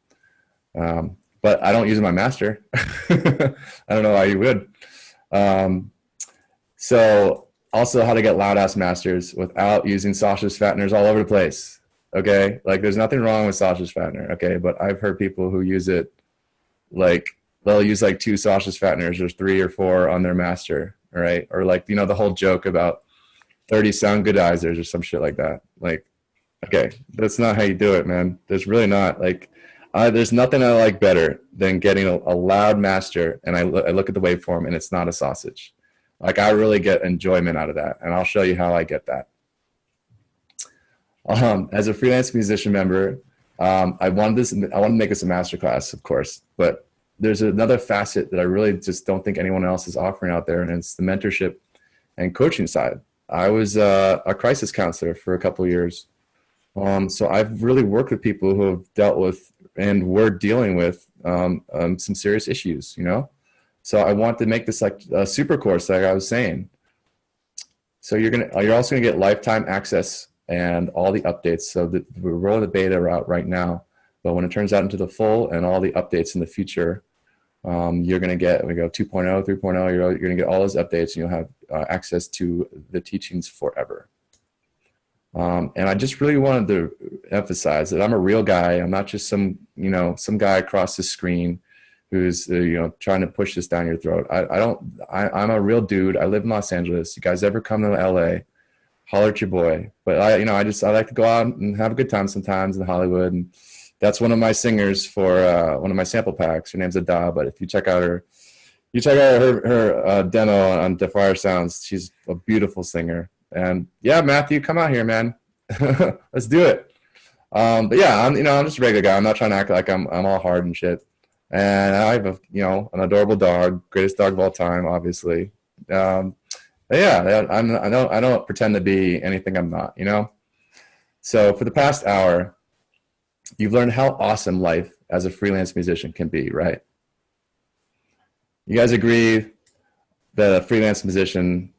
But I don't use it in my master. I don't know why you would. So also how to get loud ass masters without using Sasha's Fatteners all over the place. Okay. Like there's nothing wrong with Sasha's Fattener. Okay. But I've heard people who use it, like they'll use like 2 Sasha's Fatteners or 3 or 4 on their master. All right. Or like, you know, the whole joke about 30 sound goodizers or some shit like that. Like, okay, that's not how you do it, man. There's really not. Like, there's nothing I like better than getting a loud master and I look at the waveform and it's not a sausage. Like I really get enjoyment out of that, and I'll show you how I get that. As a freelance musician member, I wanted to make this a masterclass, of course, but there's another facet that I really just don't think anyone else is offering out there, and it's the mentorship and coaching side. I was a crisis counselor for a couple of years. So I've really worked with people who have dealt with and were dealing with some serious issues, you know? So I want to make this like a super course, like I was saying. So you're also gonna get lifetime access and all the updates. So we're rolling the beta out right now, but when it turns out into the full and all the updates in the future, you're gonna get, we go 2.0, 3.0, you're gonna get all those updates and you'll have access to the teachings forever. And I just really wanted to emphasize that I'm a real guy. I'm not just some guy across the screen who's, trying to push this down your throat. I'm a real dude. I live in Los Angeles. You guys ever come to LA, holler at your boy. But I like to go out and have a good time sometimes in Hollywood. And that's one of my singers for one of my sample packs. Her name's Ada, but if you check out her demo on Defire Sounds, she's a beautiful singer. And yeah, Matthew, come out here, man. Let's do it. But yeah, I'm just a regular guy. I'm not trying to act like I'm all hard and shit. And I have an adorable dog, greatest dog of all time, obviously. Yeah, I don't pretend to be anything I'm not, So for the past hour, you've learned how awesome life as a freelance musician can be, right? You guys agree that a freelance musician's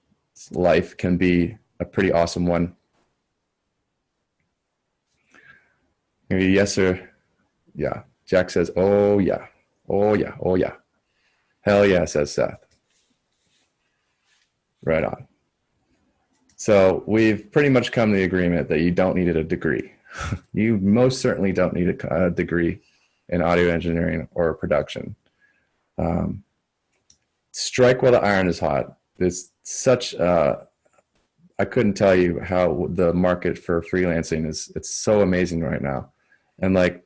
life can be a pretty awesome one? Maybe yes or yeah. Jack says, oh yeah. Oh yeah. Oh yeah. Hell yeah, says Seth. Right on. So we've pretty much come to the agreement that you don't need a degree. You most certainly don't need a degree in audio engineering or production. Strike while the iron is hot. There's such I couldn't tell you how the market for freelancing it's so amazing right now. And like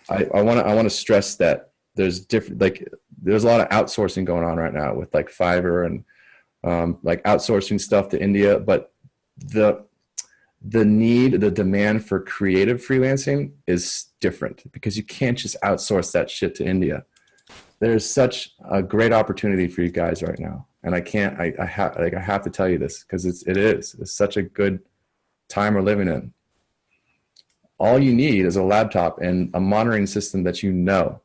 I want to stress that there's a lot of outsourcing going on right now with like Fiverr and like outsourcing stuff to India, but the demand for creative freelancing is different because you can't just outsource that shit to India. There's such a great opportunity for you guys right now. And I have to tell you this because it's such a good time we're living in. All you need is a laptop and a monitoring system that you know.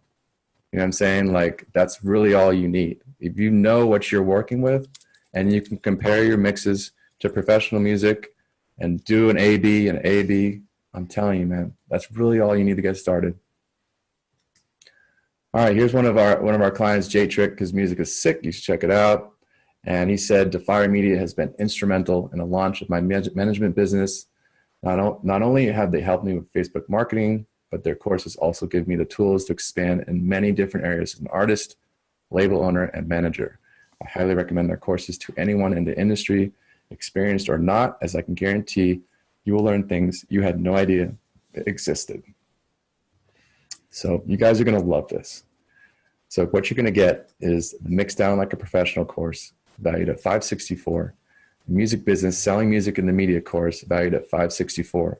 You know what I'm saying? Like that's really all you need. If you know what you're working with and you can compare your mixes to professional music and do an A/B and A/B, I'm telling you, man, that's really all you need to get started. All right, here's one of our clients, J Trick. His music is sick. You should check it out. And he said, Defire Media has been instrumental in the launch of my management business. Not only have they helped me with Facebook marketing, but their courses also give me the tools to expand in many different areas as an artist, label owner, and manager. I highly recommend their courses to anyone in the industry, experienced or not, as I can guarantee you will learn things you had no idea existed. So you guys are going to love this. So what you're going to get is the Mix Down Like a Professional course valued at $564, Music Business Selling Music in the Media course valued at $564,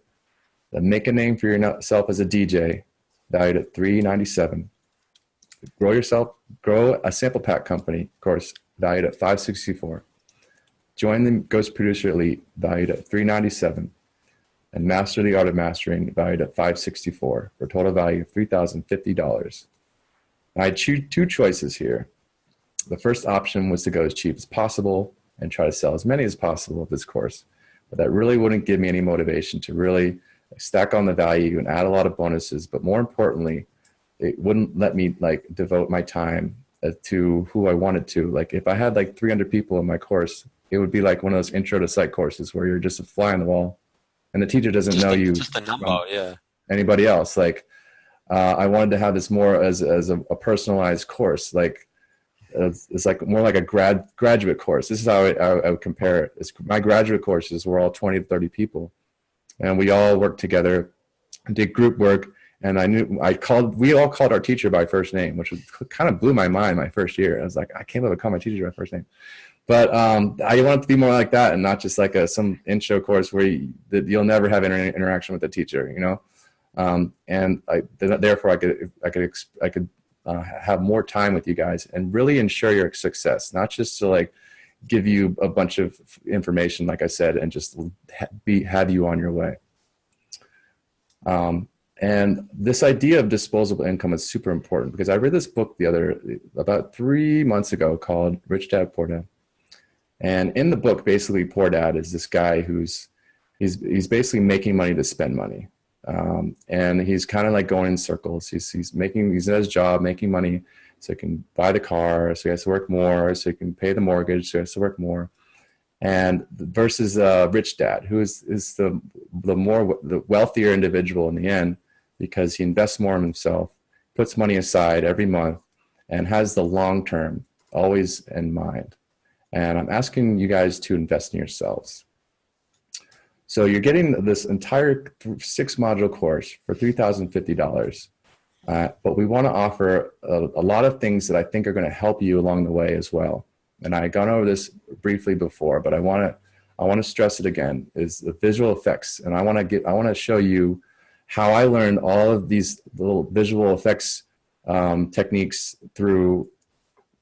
Make a name for yourself as a DJ, valued at $397. Grow a sample pack company course, valued at $564. Join the Ghost Producer Elite, valued at $397. And Master the Art of Mastering, valued at $564, for a total value of $3,050. I choose two choices here. The first option was to go as cheap as possible and try to sell as many as possible of this course. But that really wouldn't give me any motivation to really stack on the value and add a lot of bonuses. But more importantly, it wouldn't let me like devote my time to who I wanted to. Like if I had like 300 people in my course, it would be like one of those intro to psych courses where you're just a fly on the wall and the teacher doesn't know you. Just a number, yeah. Anybody else. Like I wanted to have this more as a personalized course. Like it's like more like a graduate course. This is how I would compare it. My graduate courses were all 20 to 30 people, and we all worked together, did group work. And we all called our teacher by first name, which kind of blew my mind my first year. I was like, I can't believe I call my teacher by first name. But I want it to be more like that, and not just like some intro course where you'll never have interaction with the teacher, you know. And therefore, I could have more time with you guys and really ensure your success, not just to like give you a bunch of information, like I said, and just have you on your way. And this idea of disposable income is super important because I read this book about 3 months ago called Rich Dad Poor Dad. And in the book, basically, Poor Dad is this guy he's basically making money to spend money. And he's kind of like going in circles. He's at his job, making money so he can buy the car, so he has to work more, so he can pay the mortgage, so he has to work more. And versus Rich Dad, who is the wealthier individual in the end, because he invests more in himself, puts money aside every month, and has the long term always in mind. And I'm asking you guys to invest in yourselves. So you're getting this entire 6-module course for $3,050. But we want to offer a lot of things that I think are going to help you along the way as well. And I've gone over this briefly before, but I want to stress it again, is the visual effects. And I want to show you how I learned all of these little visual effects techniques through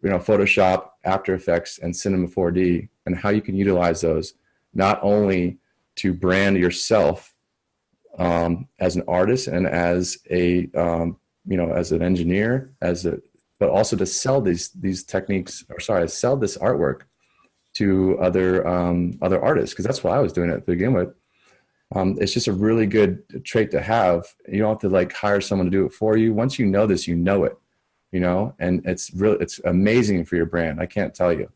Photoshop, After Effects, and Cinema 4D, and how you can utilize those not only to brand yourself as an artist and as as an engineer, but also to sell these techniques, sell this artwork to other artists, because that's what I was doing to begin with. It's just a really good trait to have. You don't have to like hire someone to do it for you. Once you know this, you know it. And it's amazing for your brand. I can't tell you.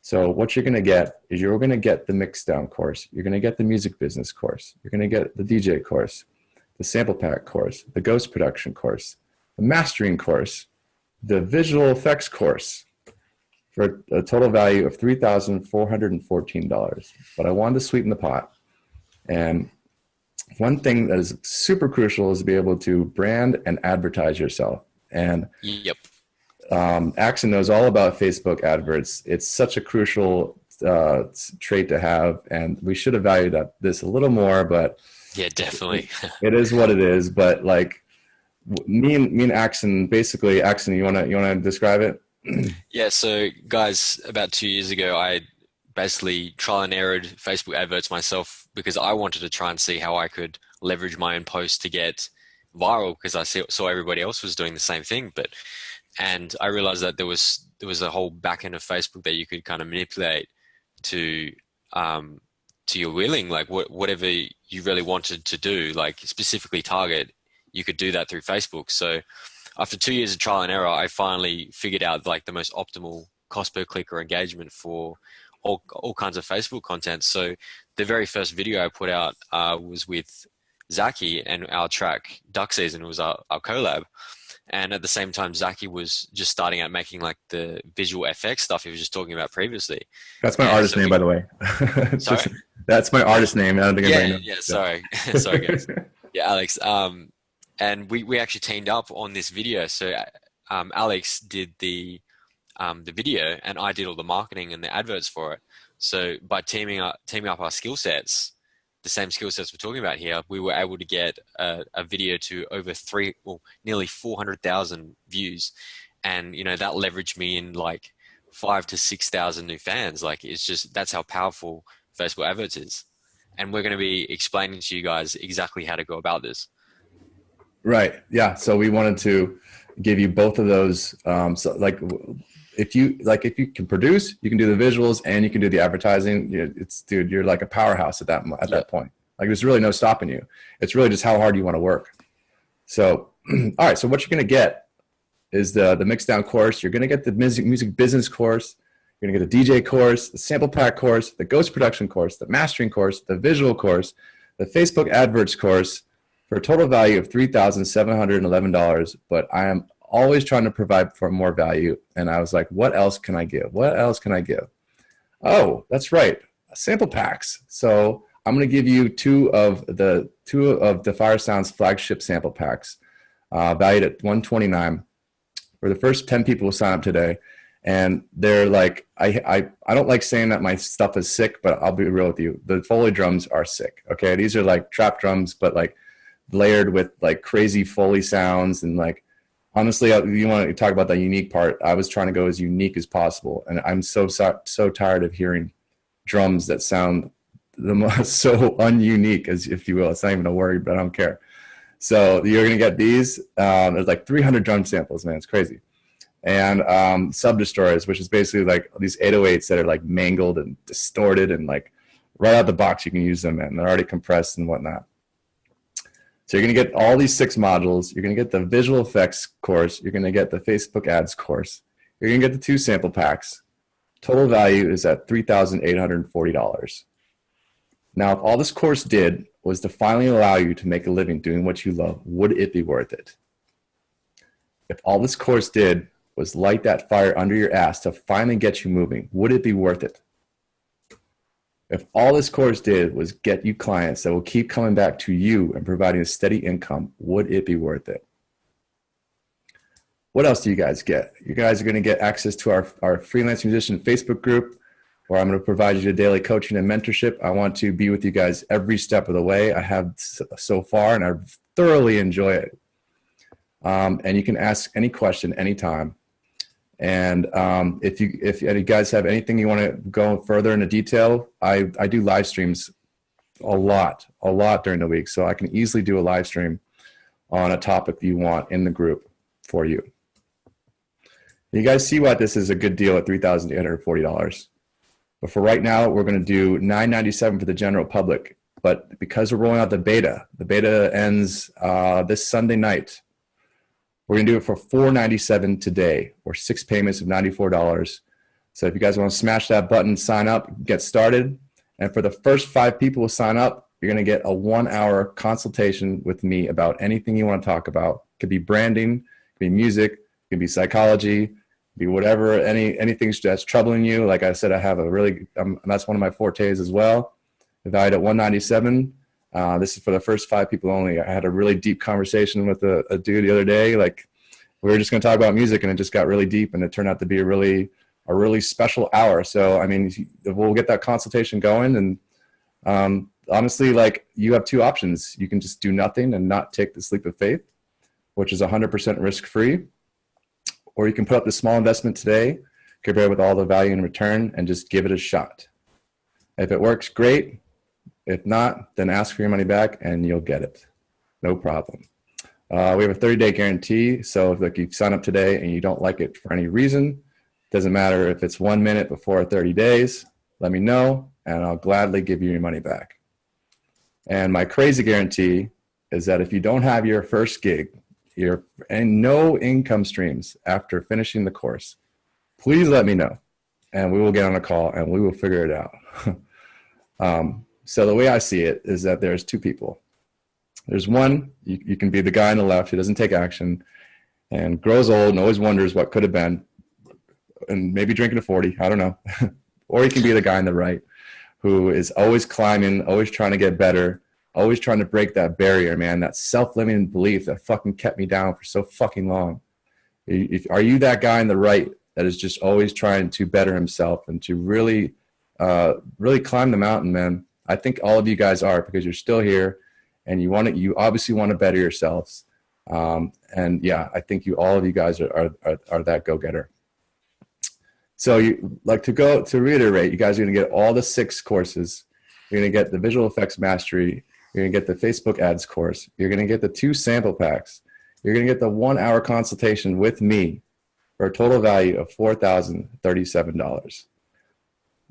So what you're going to get is you're going to get the Mixdown course. You're going to get the music business course. You're going to get the DJ course, the sample pack course, the ghost production course, the mastering course, the visual effects course, for a total value of $3,414. But I wanted to sweeten the pot. And one thing that is super crucial is to be able to brand and advertise yourself. And yep. Axon knows all about Facebook adverts. It's such a crucial trait to have, and we should have valued this a little more, but yeah, definitely. It is what it is. But like me and Axon, basically, Axon, you wanna describe it? Yeah, so guys, about 2 years ago, I basically trial and errored Facebook adverts myself because I wanted to try and see how I could leverage my own posts to get viral, because I saw everybody else was doing the same thing. And I realized that there was a whole back end of Facebook that you could kind of manipulate to your willing, like whatever you really wanted to do, like specifically target, you could do that through Facebook. So after 2 years of trial and error, I finally figured out like the most optimal cost per click or engagement for all kinds of Facebook content. So the very first video I put out was with Zaki, and our track Duck Season was our collab. And at the same time, Zaki was just starting out making like the visual FX stuff he was just talking about previously. That's my artist name, by the way. Sorry? That's my artist name. I don't think sorry. Sorry, guys. Yeah, Alex. And we actually teamed up on this video. So Alex did the video, and I did all the marketing and the adverts for it. So by teaming up our skill sets, the same skill sets we're talking about here, we were able to get a video to over nearly 400,000 views. And, you know, that leveraged me in like 5 to 6,000 new fans. Like, it's just, that's how powerful Facebook Adverts is. And we're going to be explaining to you guys exactly how to go about this. Right. Yeah. So we wanted to give you both of those. So like, if you can produce, you can do the visuals and you can do the advertising. Dude, you're like a powerhouse at that point. Like, there's really no stopping you. It's really just how hard you want to work. So, all right. So what you're going to get is the Mixdown course. You're going to get the music business course. You're going to get the DJ course, the sample pack course, the ghost production course, the mastering course, the visual course, the Facebook Adverts course, for a total value of $3,711. But I am always trying to provide for more value. And I was like, what else can I give? What else can I give? Oh, that's right. Sample packs. So I'm going to give you two of the Fire Sounds flagship sample packs, valued at $129 for the first 10 people who sign up today. And they're like, I don't like saying that my stuff is sick, but I'll be real with you. The Foley drums are sick. Okay. These are like trap drums, but like layered with like crazy Foley sounds. And like, honestly, you want to talk about the unique part. I was trying to go as unique as possible. And I'm so tired of hearing drums that sound so ununique, as if you will. It's not even a word, but I don't care. So you're going to get these. There's like 300 drum samples, man. It's crazy. And Sub Destroyers, which is basically like these 808s that are like mangled and distorted, and like right out the box you can use them, and they're already compressed and whatnot. So you're going to get all these 6 modules. You're going to get the visual effects course. You're going to get the Facebook ads course. You're going to get the 2 sample packs. Total value is at $3,840. Now, if all this course did was to finally allow you to make a living doing what you love, would it be worth it? If all this course did was light that fire under your ass to finally get you moving, would it be worth it? If all this course did was get you clients that will keep coming back to you and providing a steady income, would it be worth it? What else do you guys get? You guys are going to get access to our freelance musician Facebook group, where I'm going to provide you the daily coaching and mentorship. I want to be with you guys every step of the way. I have so far, and I thoroughly enjoy it. And you can ask any question anytime. And if you guys have anything you want to go further into detail, I do live streams a lot during the week. So I can easily do a live stream on a topic you want in the group for you. You guys see why this is a good deal at $3,840. But for right now, we're going to do $997 for the general public. But because we're rolling out the beta ends this Sunday night. We're going to do it for $497 today, or 6 payments of $94. So if you guys want to smash that button, sign up, get started. And for the first 5 people who sign up, you're going to get a 1-hour consultation with me about anything you want to talk about. It could be branding, it could be music, it could be psychology, it could be whatever, anything that's troubling you. Like I said, I have that's one of my fortes as well. Valued at $197. This is for the first 5 people only. I had a really deep conversation with a dude the other day. Like, we were just going to talk about music, and it just got really deep, and it turned out to be a really special hour. So, I mean, we'll get that consultation going. And honestly, like, you have 2 options. You can just do nothing and not take the leap of faith, which is 100% risk-free, or you can put up the small investment today, compared with all the value in return, and just give it a shot. If it works, great. If not, then ask for your money back and you'll get it. No problem. We have a 30-day guarantee. So if you sign up today and you don't like it for any reason, doesn't matter if it's 1 minute before 30 days, let me know and I'll gladly give you your money back. And my crazy guarantee is that if you don't have your first gig, and no income streams after finishing the course, please let me know and we will get on a call and we will figure it out. So the way I see it is that there's 2 people. There's one, you can be the guy on the left who doesn't take action and grows old and always wonders what could have been and maybe drinking a 40, I don't know. Or you can be the guy on the right who is always climbing, always trying to get better, always trying to break that barrier, man, that self-limiting belief that fucking kept me down for so fucking long. Are you that guy on the right that is just always trying to better himself and to really climb the mountain, man? I think all of you guys are, because you're still here and you obviously want to better yourselves. And yeah, I think all of you guys are that go-getter. So to reiterate, you guys are going to get all the 6 courses. You're going to get the visual effects mastery. You're going to get the Facebook ads course. You're going to get the 2 sample packs. You're going to get the 1-hour consultation with me for a total value of $4,037.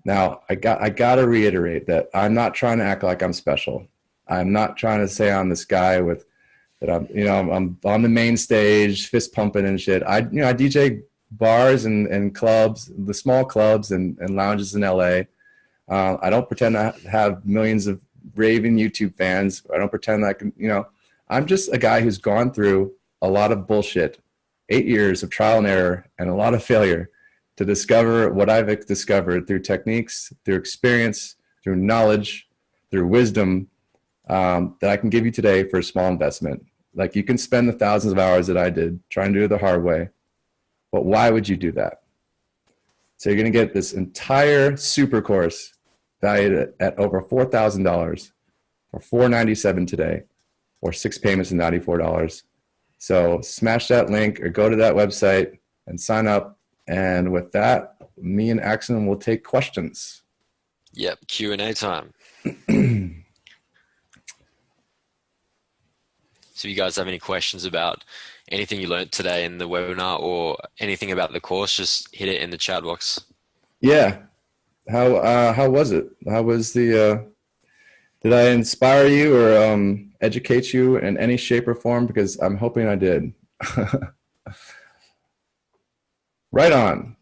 Now, I got to reiterate that I'm not trying to act like I'm special. I'm not trying to say I'm this guy I'm on the main stage, fist pumping and shit. I DJ bars and clubs, the small clubs and lounges in LA. I don't pretend to have millions of raving YouTube fans. I don't pretend I can, I'm just a guy who's gone through a lot of bullshit, 8 years of trial and error and a lot of failure to discover what I've discovered through techniques, through experience, through knowledge, through wisdom, that I can give you today for a small investment. Like, you can spend the thousands of hours that I did trying to do it the hard way, but why would you do that? So you're going to get this entire super course valued at over $4,000 for $497 today, or 6 payments of $94. So smash that link or go to that website and sign up. And with that, me and Axon will take questions. Yep, Q&A time. So if you guys have any questions about anything you learned today in the webinar or anything about the course, just hit it in the chat box. Yeah. How was it? How was did I inspire you or educate you in any shape or form? Because I'm hoping I did. Right on.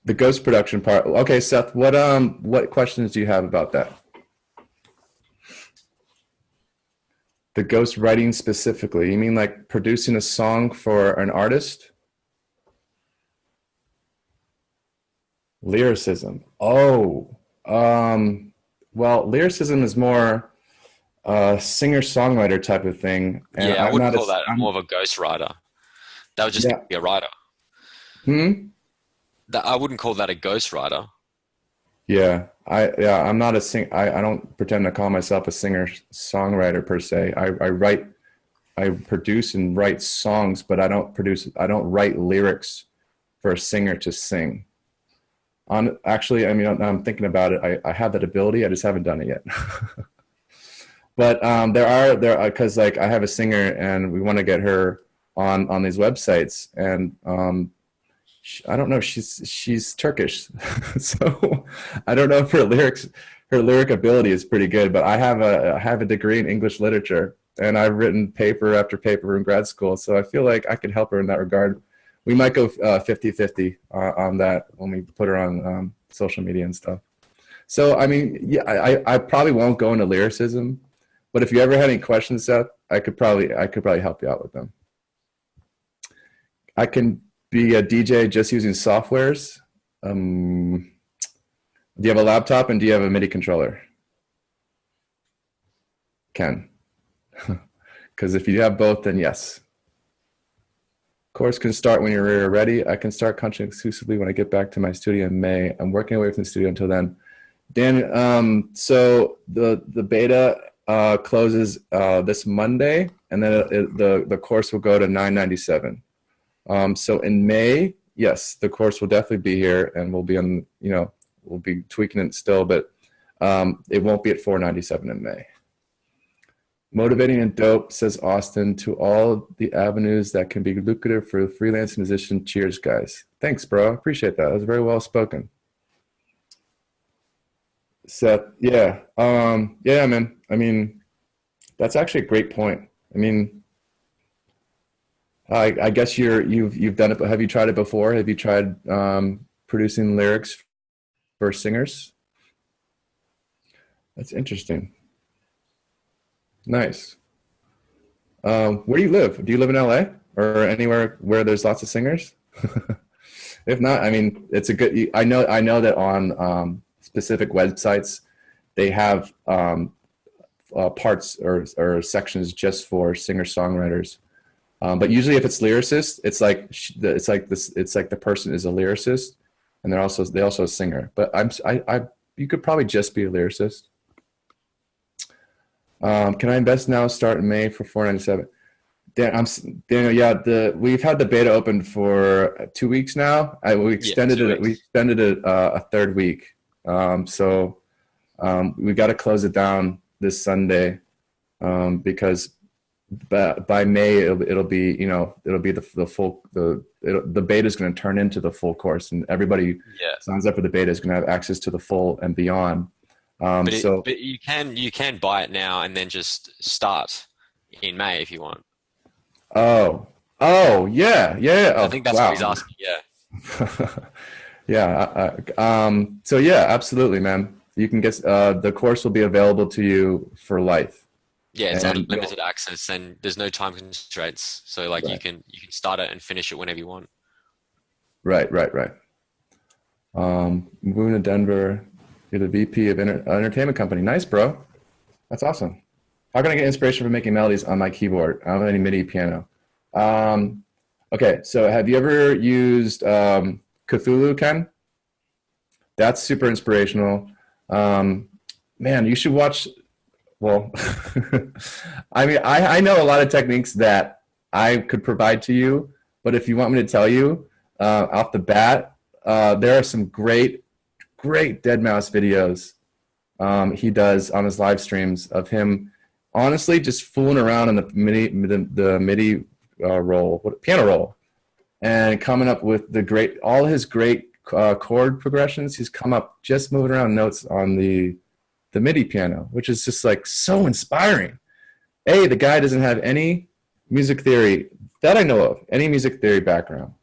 The ghost production part. Okay, Seth, what questions do you have about that? The ghost writing specifically. You mean like producing a song for an artist? Lyricism. Oh, well, lyricism is more singer-songwriter type of thing. And yeah, I wouldn't call that more of a ghost writer. That would just be a writer. I wouldn't call that a ghost writer. Yeah, I'm not a singer. I don't pretend to call myself a singer-songwriter per se. I produce and write songs, but I don't write lyrics for a singer to sing. Actually, I mean, I'm thinking about it. I have that ability. I just haven't done it yet. But there are because like I have a singer and we want to get her on these websites, and I don't know. She's Turkish, so I don't know if her lyric ability is pretty good. But I have a degree in English literature, and I've written paper after paper in grad school, so I feel like I could help her in that regard. We might go 50-50 on that when we put her on social media and stuff. So I mean, yeah, I probably won't go into lyricism, but if you ever had any questions, Seth, I could probably help you out with them. I can be a DJ just using softwares. Do you have a laptop and do you have a MIDI controller? Ken. Because if you have both, then yes. Course can start when you're ready. I can start coaching exclusively when I get back to my studio in May. I'm working away from the studio until then. Dan, so the beta closes this Monday, and then the course will go to $997. So in May, yes, the course will definitely be here, and we'll be on, we'll be tweaking it still, but it won't be at $497 in May. Motivating and dope, says Austin, to all the avenues that can be lucrative for a freelance musician. Cheers, guys. Thanks, bro. Appreciate that. That was very well spoken. Seth, yeah. Yeah, man. I mean, that's actually a great point. I mean, I guess you've done it, but have you tried it before? Have you tried producing lyrics for singers? That's interesting. Nice. Where do you live? Do you live in LA or anywhere where there's lots of singers? If not, I mean, it's a good. I know that on specific websites they have parts or sections just for singer-songwriters. But usually, if it's lyricist, it's like the person is a lyricist, and they also a singer. But you could probably just be a lyricist. Can I invest now? Start in May for 497. Daniel. Yeah, we've had the beta open for 2 weeks now. We Yeah, extended 2 weeks. a third week. We got to close it down this Sunday because by May it'll be the full the beta is going to turn into the full course, and everybody who Yeah. signs up for the beta is going to have access to the full and beyond. But you can buy it now and then just start in May if you want. Yeah. I Oh, think that's what wow. he's asking. Yeah. Yeah. So yeah, absolutely, man. You can get the course will be available to you for life. Yeah, it's And unlimited access and there's no time constraints. So like right, you can start it and finish it whenever you want. right. Moving to Denver. You're the VP of entertainment company. Nice, bro. That's awesome. How can I get inspiration for making melodies on my keyboard? I don't have any MIDI piano. Okay, so have you ever used Cthulhu, Ken? That's super inspirational. Man, you should watch. Well, I mean, I know a lot of techniques that I could provide to you, but if you want me to tell you off the bat, there are some great deadmau5 videos he does on his live streams of him honestly just fooling around in the MIDI piano roll, and coming up with all his great chord progressions. He's come up just moving around notes on the MIDI piano, which is just like so inspiring. A, the guy doesn't have any music theory that I know of, any music theory background,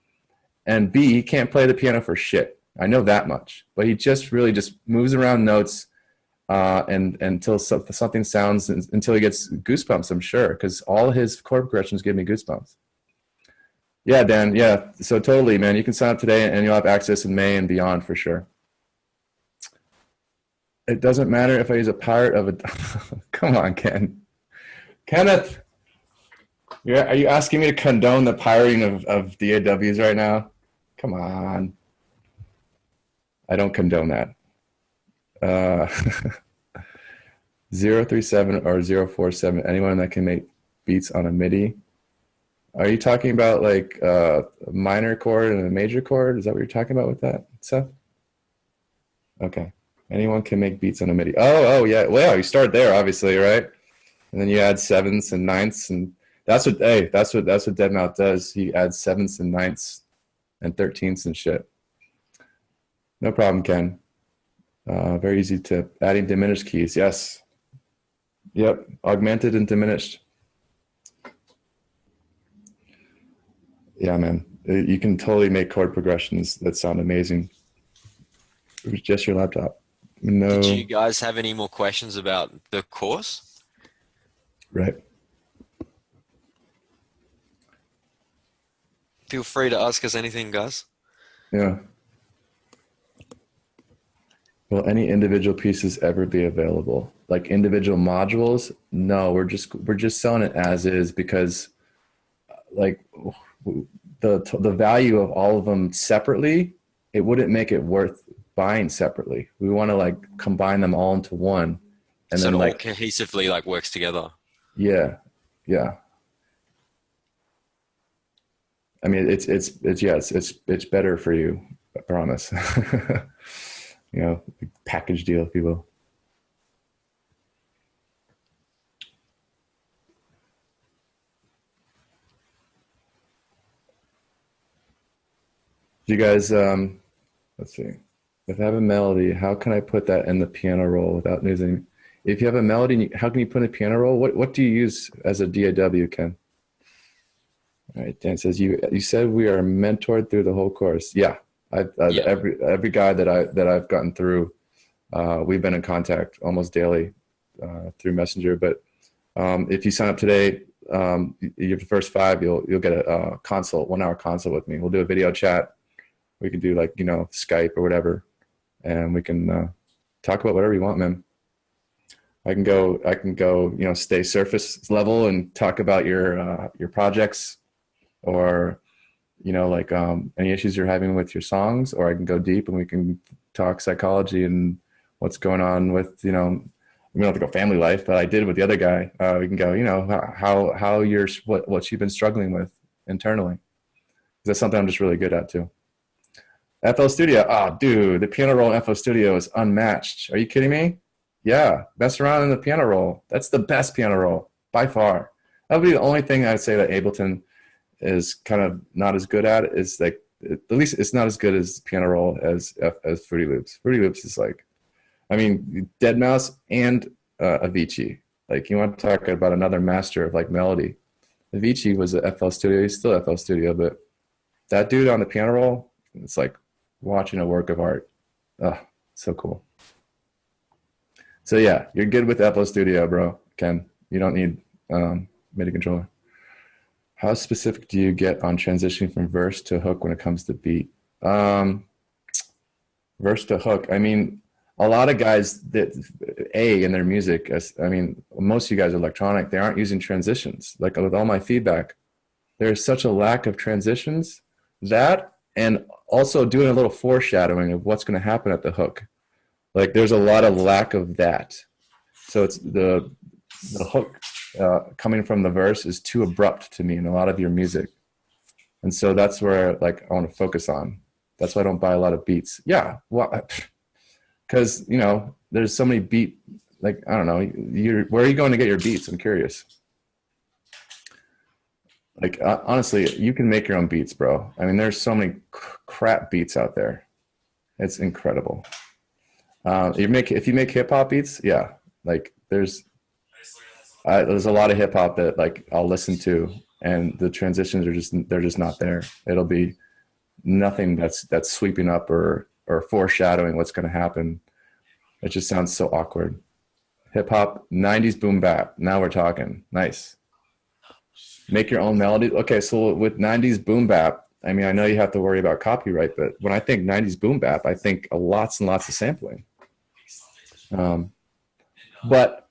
and B, he can't play the piano for shit. I know that much, but he just really just moves around notes and until something sounds, until he gets goosebumps, I'm sure, because all his chord progressions give me goosebumps. Yeah, Dan. Yeah, so totally, man. You can sign up today, and you'll have access in May and beyond for sure. It doesn't matter if I use a pirate of a. Come on, Ken. Kenneth, are you asking me to condone the pirating of DAWs right now? Come on. I don't condone that. 037 or 047, anyone that can make beats on a MIDI. Are you talking about like a minor chord and a major chord? Is that what you're talking about with that, Seth? Okay. Anyone can make beats on a MIDI. Oh yeah. Well, you start there, obviously, right? And then you add sevenths and ninths, and that's what deadmau5 does. He adds sevenths and ninths and 13ths and shit. No problem, Ken. Very easy to adding diminished keys. Yes. Yep. Augmented and diminished. Yeah, man. You can totally make chord progressions that sound amazing. It was just your laptop. No. Did you guys have any more questions about the course? Right. Feel free to ask us anything, guys. Yeah. Will any individual pieces ever be available? Like individual modules? No, we're just selling it as is, because like the value of all of them separately, it wouldn't make it worth buying separately. We want to like combine them all into one, and so then it all like cohesively like works together. yeah. I mean, it's better for you, I promise. Package deal, if you will. You guys, let's see. If I have a melody, how can I put that in the piano roll without losing? If you have a melody, how can you put in a piano roll? What do you use as a DAW, Ken? All right, Dan says you said we are mentored through the whole course. Yeah, Yeah. every guy that I've gotten through, we've been in contact almost daily through Messenger. But if you sign up today, your first 5, you'll get a consult, 1 hour consult with me. We'll do a video chat. We can do like Skype or whatever, and we can talk about whatever you want, man. I can go stay surface level and talk about your projects, or you know, like any issues you're having with your songs, or I can go deep and we can talk psychology and what's going on with, you know, we don't have to go family life, but I did with the other guy. We can go, you know, how you're, what you've been struggling with internally. That's something I'm just really good at too. FL Studio. Oh, dude, the piano roll in FL Studio is unmatched. Are you kidding me? Yeah, mess around in the piano roll. That's the best piano roll by far. That would be the only thing I'd say that Ableton is kind of not as good at. Is like, at least it's not as good as piano roll as Fruity Loops. Fruity Loops is like, I mean, Deadmau5 and Avicii. Like, you want to talk about another master of like melody. Avicii was a FL Studio. He's still FL Studio, but that dude on the piano roll, it's like watching a work of art. Oh, so cool. So yeah, you're good with FL Studio, bro. Ken, you don't need MIDI controller. How specific do you get on transitioning from verse to hook when it comes to beat? Verse to hook. I mean, a lot of guys that in their music, I mean, most of you guys are electronic. They aren't using transitions. Like with all my feedback, there's such a lack of transitions. That, and also doing a little foreshadowing of what's going to happen at the hook. Like there's a lot of lack of that. So it's the hook coming from the verse is too abrupt to me in a lot of your music. And so that's where like I want to focus on. That's why I don't buy a lot of beats. Yeah, well, because, you know, there's so many beat, like, I don't know, where are you going to get your beats? I'm curious. Like, honestly, you can make your own beats, bro. I mean, there's so many crap beats out there. It's incredible. If you make hip hop beats, yeah, like there's a lot of hip hop that like I'll listen to, and the transitions are they're just not there. It'll be nothing that's sweeping up or foreshadowing what's going to happen. It just sounds so awkward. Hip hop, 90s boom bap. Now we're talking. Nice. Make your own melody. Okay, so with 90s boom bap, I mean, I know you have to worry about copyright, but when I think 90s boom bap, I think lots and lots of sampling. But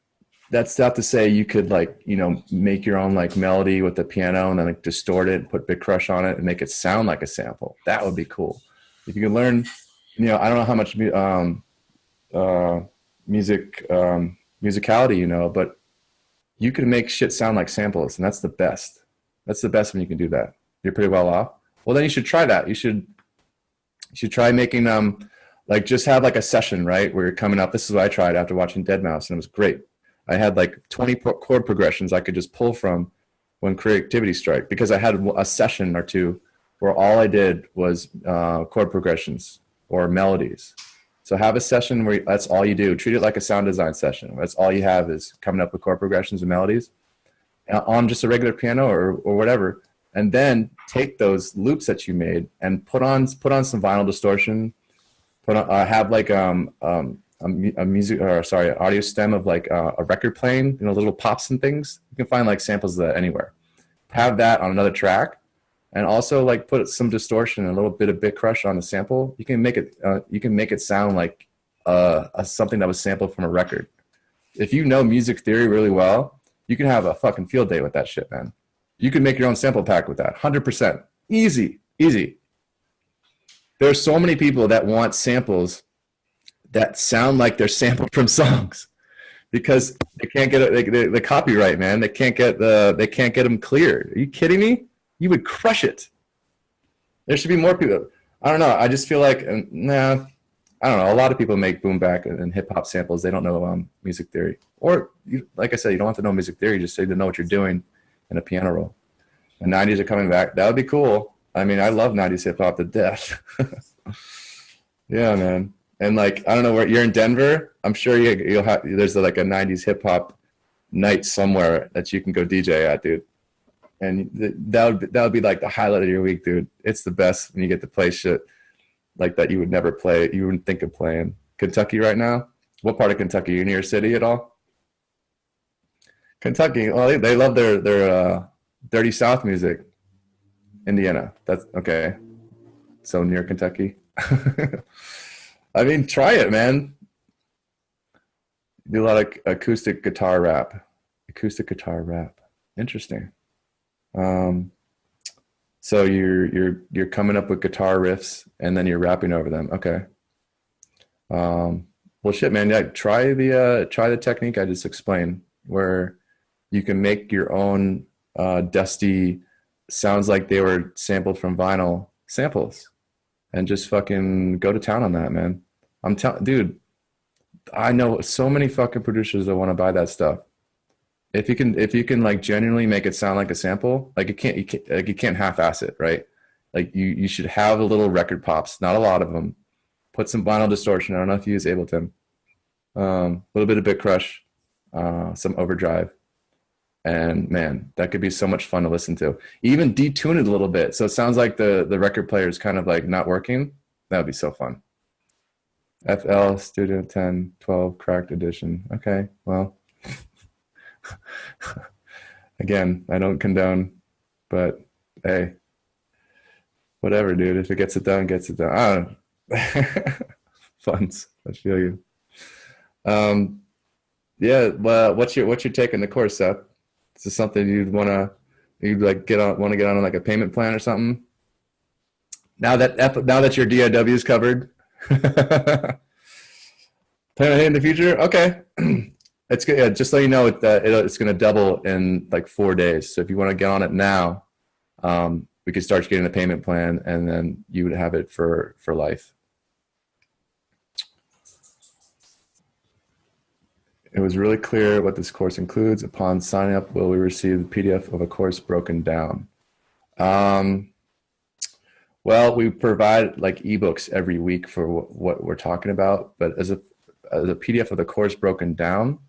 that's not to say you could like, you know, make your own like melody with the piano and then like distort it, put Big Crush on it and make it sound like a sample. That would be cool. If you can learn, you know, I don't know how much musicality, you know, but you can make shit sound like samples, and that's the best. That's the best when you can do that. You're pretty well off. Well, then you should try that. You should try making like just have like a session, right, where you're coming up. This is what I tried after watching Deadmau5, and it was great. I had like 20 chord progressions I could just pull from when creativity struck, because I had a session or two where all I did was chord progressions or melodies. So have a session where that's all you do. Treat it like a sound design session. That's all you have is coming up with chord progressions and melodies on just a regular piano or whatever. And then take those loops that you made and put on some vinyl distortion. Have like a music, or sorry, audio stem of like a record playing, you know, little pops and things. You can find like samples of that anywhere. Have that on another track, and also like put some distortion and a little bit of Big Crush on the sample. You can make it sound like something that was sampled from a record. If you know music theory really well, you can have a fucking field day with that shit, man. You can make your own sample pack with that, 100%. Easy. There's so many people that want samples that sound like they're sampled from songs because they can't get the copyright, man. They can't get them cleared. Are you kidding me? You would crush it. There should be more people. I don't know. I just feel like, I don't know. A lot of people make boom bap and hip hop samples. They don't know music theory. Or, like I said, you don't have to know music theory. Just say to know what you're doing in a piano roll. The 90s are coming back. That would be cool. I mean, I love 90s hip hop to death. Yeah, man. And like, I don't know where you're in Denver. I'm sure you'll have, there's like a 90s hip hop night somewhere that you can go DJ at, dude. And that would be like the highlight of your week, dude. It's the best when you get to play shit like that you would never play. You wouldn't think of playing. Kentucky right now? What part of Kentucky? You near a city at all? Kentucky. Well, they love their Dirty South music. Indiana. That's okay. So near Kentucky. I mean, try it, man. Do a lot of acoustic guitar rap. Interesting. So you're coming up with guitar riffs and then you're rapping over them. Okay. Well, shit, man. Yeah, try the technique I just explained, where you can make your own dusty sounds like they were sampled from vinyl samples, and just fucking go to town on that, man. I'm telling, dude. I know so many fucking producers that want to buy that stuff. If you can like genuinely make it sound like a sample, like you can't half-ass it, right? Like you should have a little record pops, not a lot of them. Put some vinyl distortion. I don't know if you use Ableton. A little bit of Bit Crush, some overdrive, and man, that could be so much fun to listen to. Even detune it a little bit, so it sounds like the record player is kind of like not working. That would be so fun. FL Studio 10 12 Cracked Edition. Okay, well, again, I don't condone, but hey, whatever, dude. If it gets it done, gets it done. I don't know. Funds. I feel you. Yeah. Well, what's your take on the course, Seth? Is this something you'd like want to get on like a payment plan or something? Now that your DAW is covered, plan on it in the future. Okay. It's good. Yeah, just so you know, it's going to double in like 4 days. So if you want to get on it now, we could start getting a payment plan, and then you would have it for life. It was really clear what this course includes. Upon signing up, will we receive the PDF of a course broken down? Well, we provide like ebooks every week for what we're talking about, but as a PDF of the course broken down.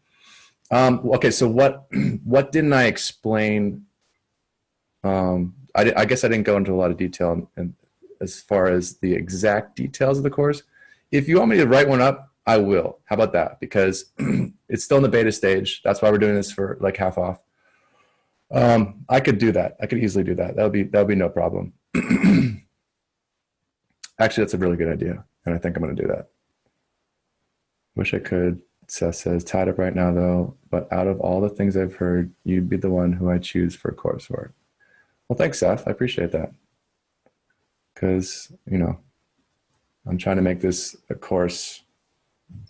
Okay, so what didn't I explain? I guess I didn't go into a lot of detail as far as the exact details of the course. If you want me to write one up, I will. How about that? Because it's still in the beta stage. That's why we're doing this for like half off. I could do that. I could easily do that. That would be no problem. Actually, that's a really good idea, and I think I'm going to do that. Wish I could. Seth says, tied up right now though, but out of all the things I've heard, you'd be the one who I choose for coursework. Well, thanks, Seth. I appreciate that. Because, you know, I'm trying to make this a course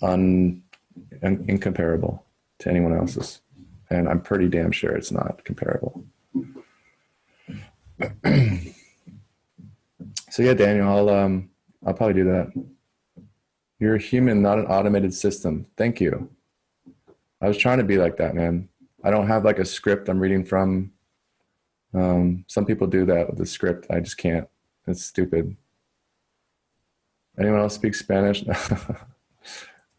incomparable to anyone else's. And I'm pretty damn sure it's not comparable. So yeah, Daniel, I'll probably do that. You're a human, not an automated system. Thank you. I was trying to be like that, man. I don't have like a script I'm reading from. Some people do that with the script. I just can't. It's stupid. Anyone else speak Spanish? I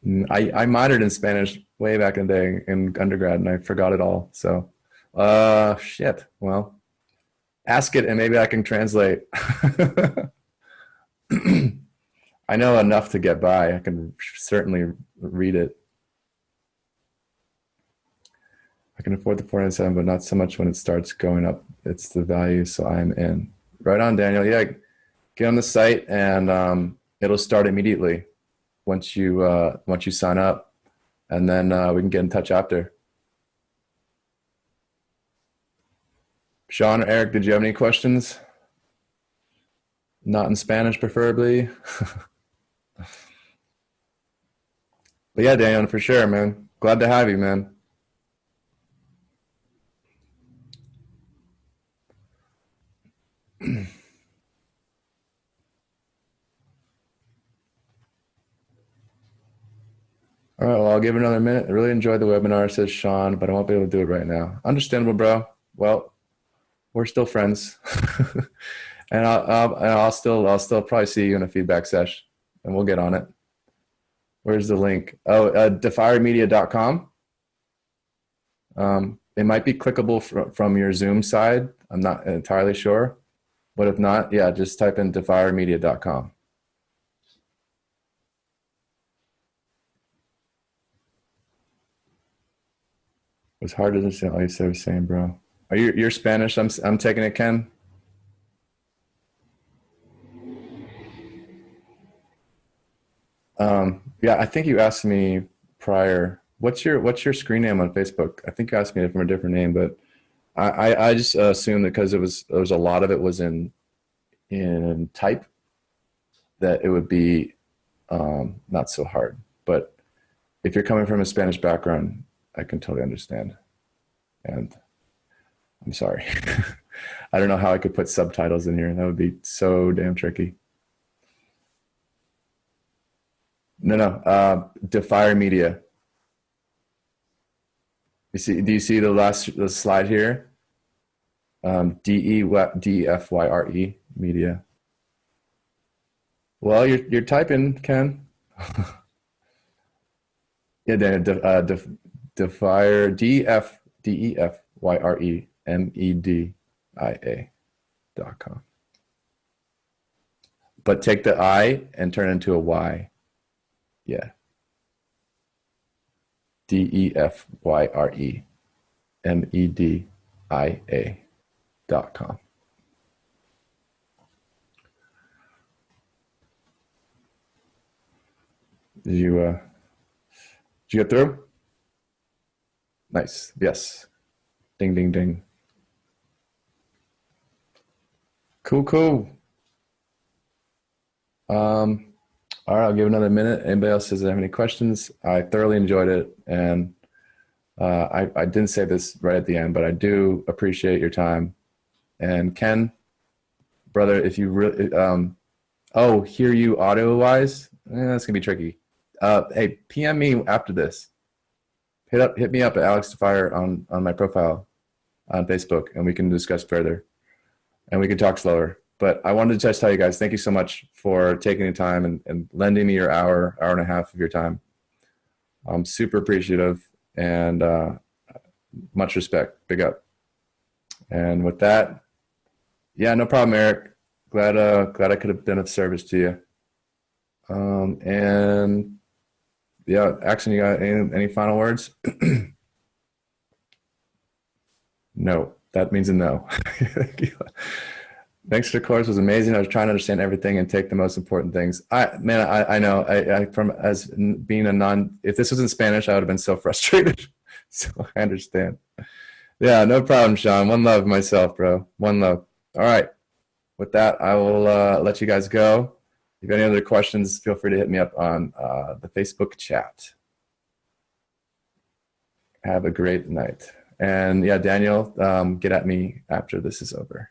minored in Spanish way back in the day in undergrad, and I forgot it all. So, shit. Well, ask it, and maybe I can translate. I know enough to get by. I can certainly read it. I can afford the 497, but not so much when it starts going up. It's the value, so I'm in. Right on, Daniel. Yeah, get on the site, and it'll start immediately once you sign up, and then we can get in touch after. Sean or Eric, did you have any questions? Not in Spanish, preferably. But yeah, Daniel, for sure, man. Glad to have you, man. All right, well, I'll give it another minute. I really enjoyed the webinar, says Sean, but I won't be able to do it right now. Understandable, bro. Well, we're still friends. And I'll still probably see you in a feedback session, and we'll get on it. Where's the link? Oh, defiremedia.com. It might be clickable from your Zoom side. I'm not entirely sure, but if not, yeah, just type in defiremedia.com. It was hard to understand all you said was saying, bro. Are you're Spanish? I'm taking it, Ken. Yeah, I think you asked me prior. What's your screen name on Facebook? I think you asked me from a different name, but I just assumed that because there was a lot of it was in in type, that it would be not so hard. But if you're coming from a Spanish background, I can totally understand. And I'm sorry. I don't know how I could put subtitles in here. That would be so damn tricky. No. Defire Media. Do you see the slide here? DEFYRE Media. Well, you're typing, Ken. Yeah, Defire DEFYREMEDIA.com. But take the I and turn it into a Y. Yeah. DEFYREMEDIA.com. Did you get through? Nice. Yes. Ding, ding, ding. Cool. All right, I'll give another minute. Anybody else does have any questions? I thoroughly enjoyed it, and I didn't say this right at the end, but I do appreciate your time. And Ken, brother, if you really, hear you audio-wise, that's gonna be tricky. Hey, PM me after this. Hit me up at Alex Defire on my profile on Facebook, and we can discuss further, and we can talk slower. But I wanted to just tell you guys, thank you so much for taking the time and lending me your hour and a half of your time. I'm super appreciative, and much respect. Big up. And with that, yeah, no problem, Eric. Glad I could have been of service to you. And yeah, Axon, you got any final words? No, that means a no. Thanks for the course. It was amazing. I was trying to understand everything and take the most important things. I know. If this was in Spanish, I would have been so frustrated. So I understand. Yeah, no problem, Sean. One love myself, bro. One love. All right. With that, I will let you guys go. If you have any other questions, feel free to hit me up on the Facebook chat. Have a great night. And yeah, Daniel, get at me after this is over.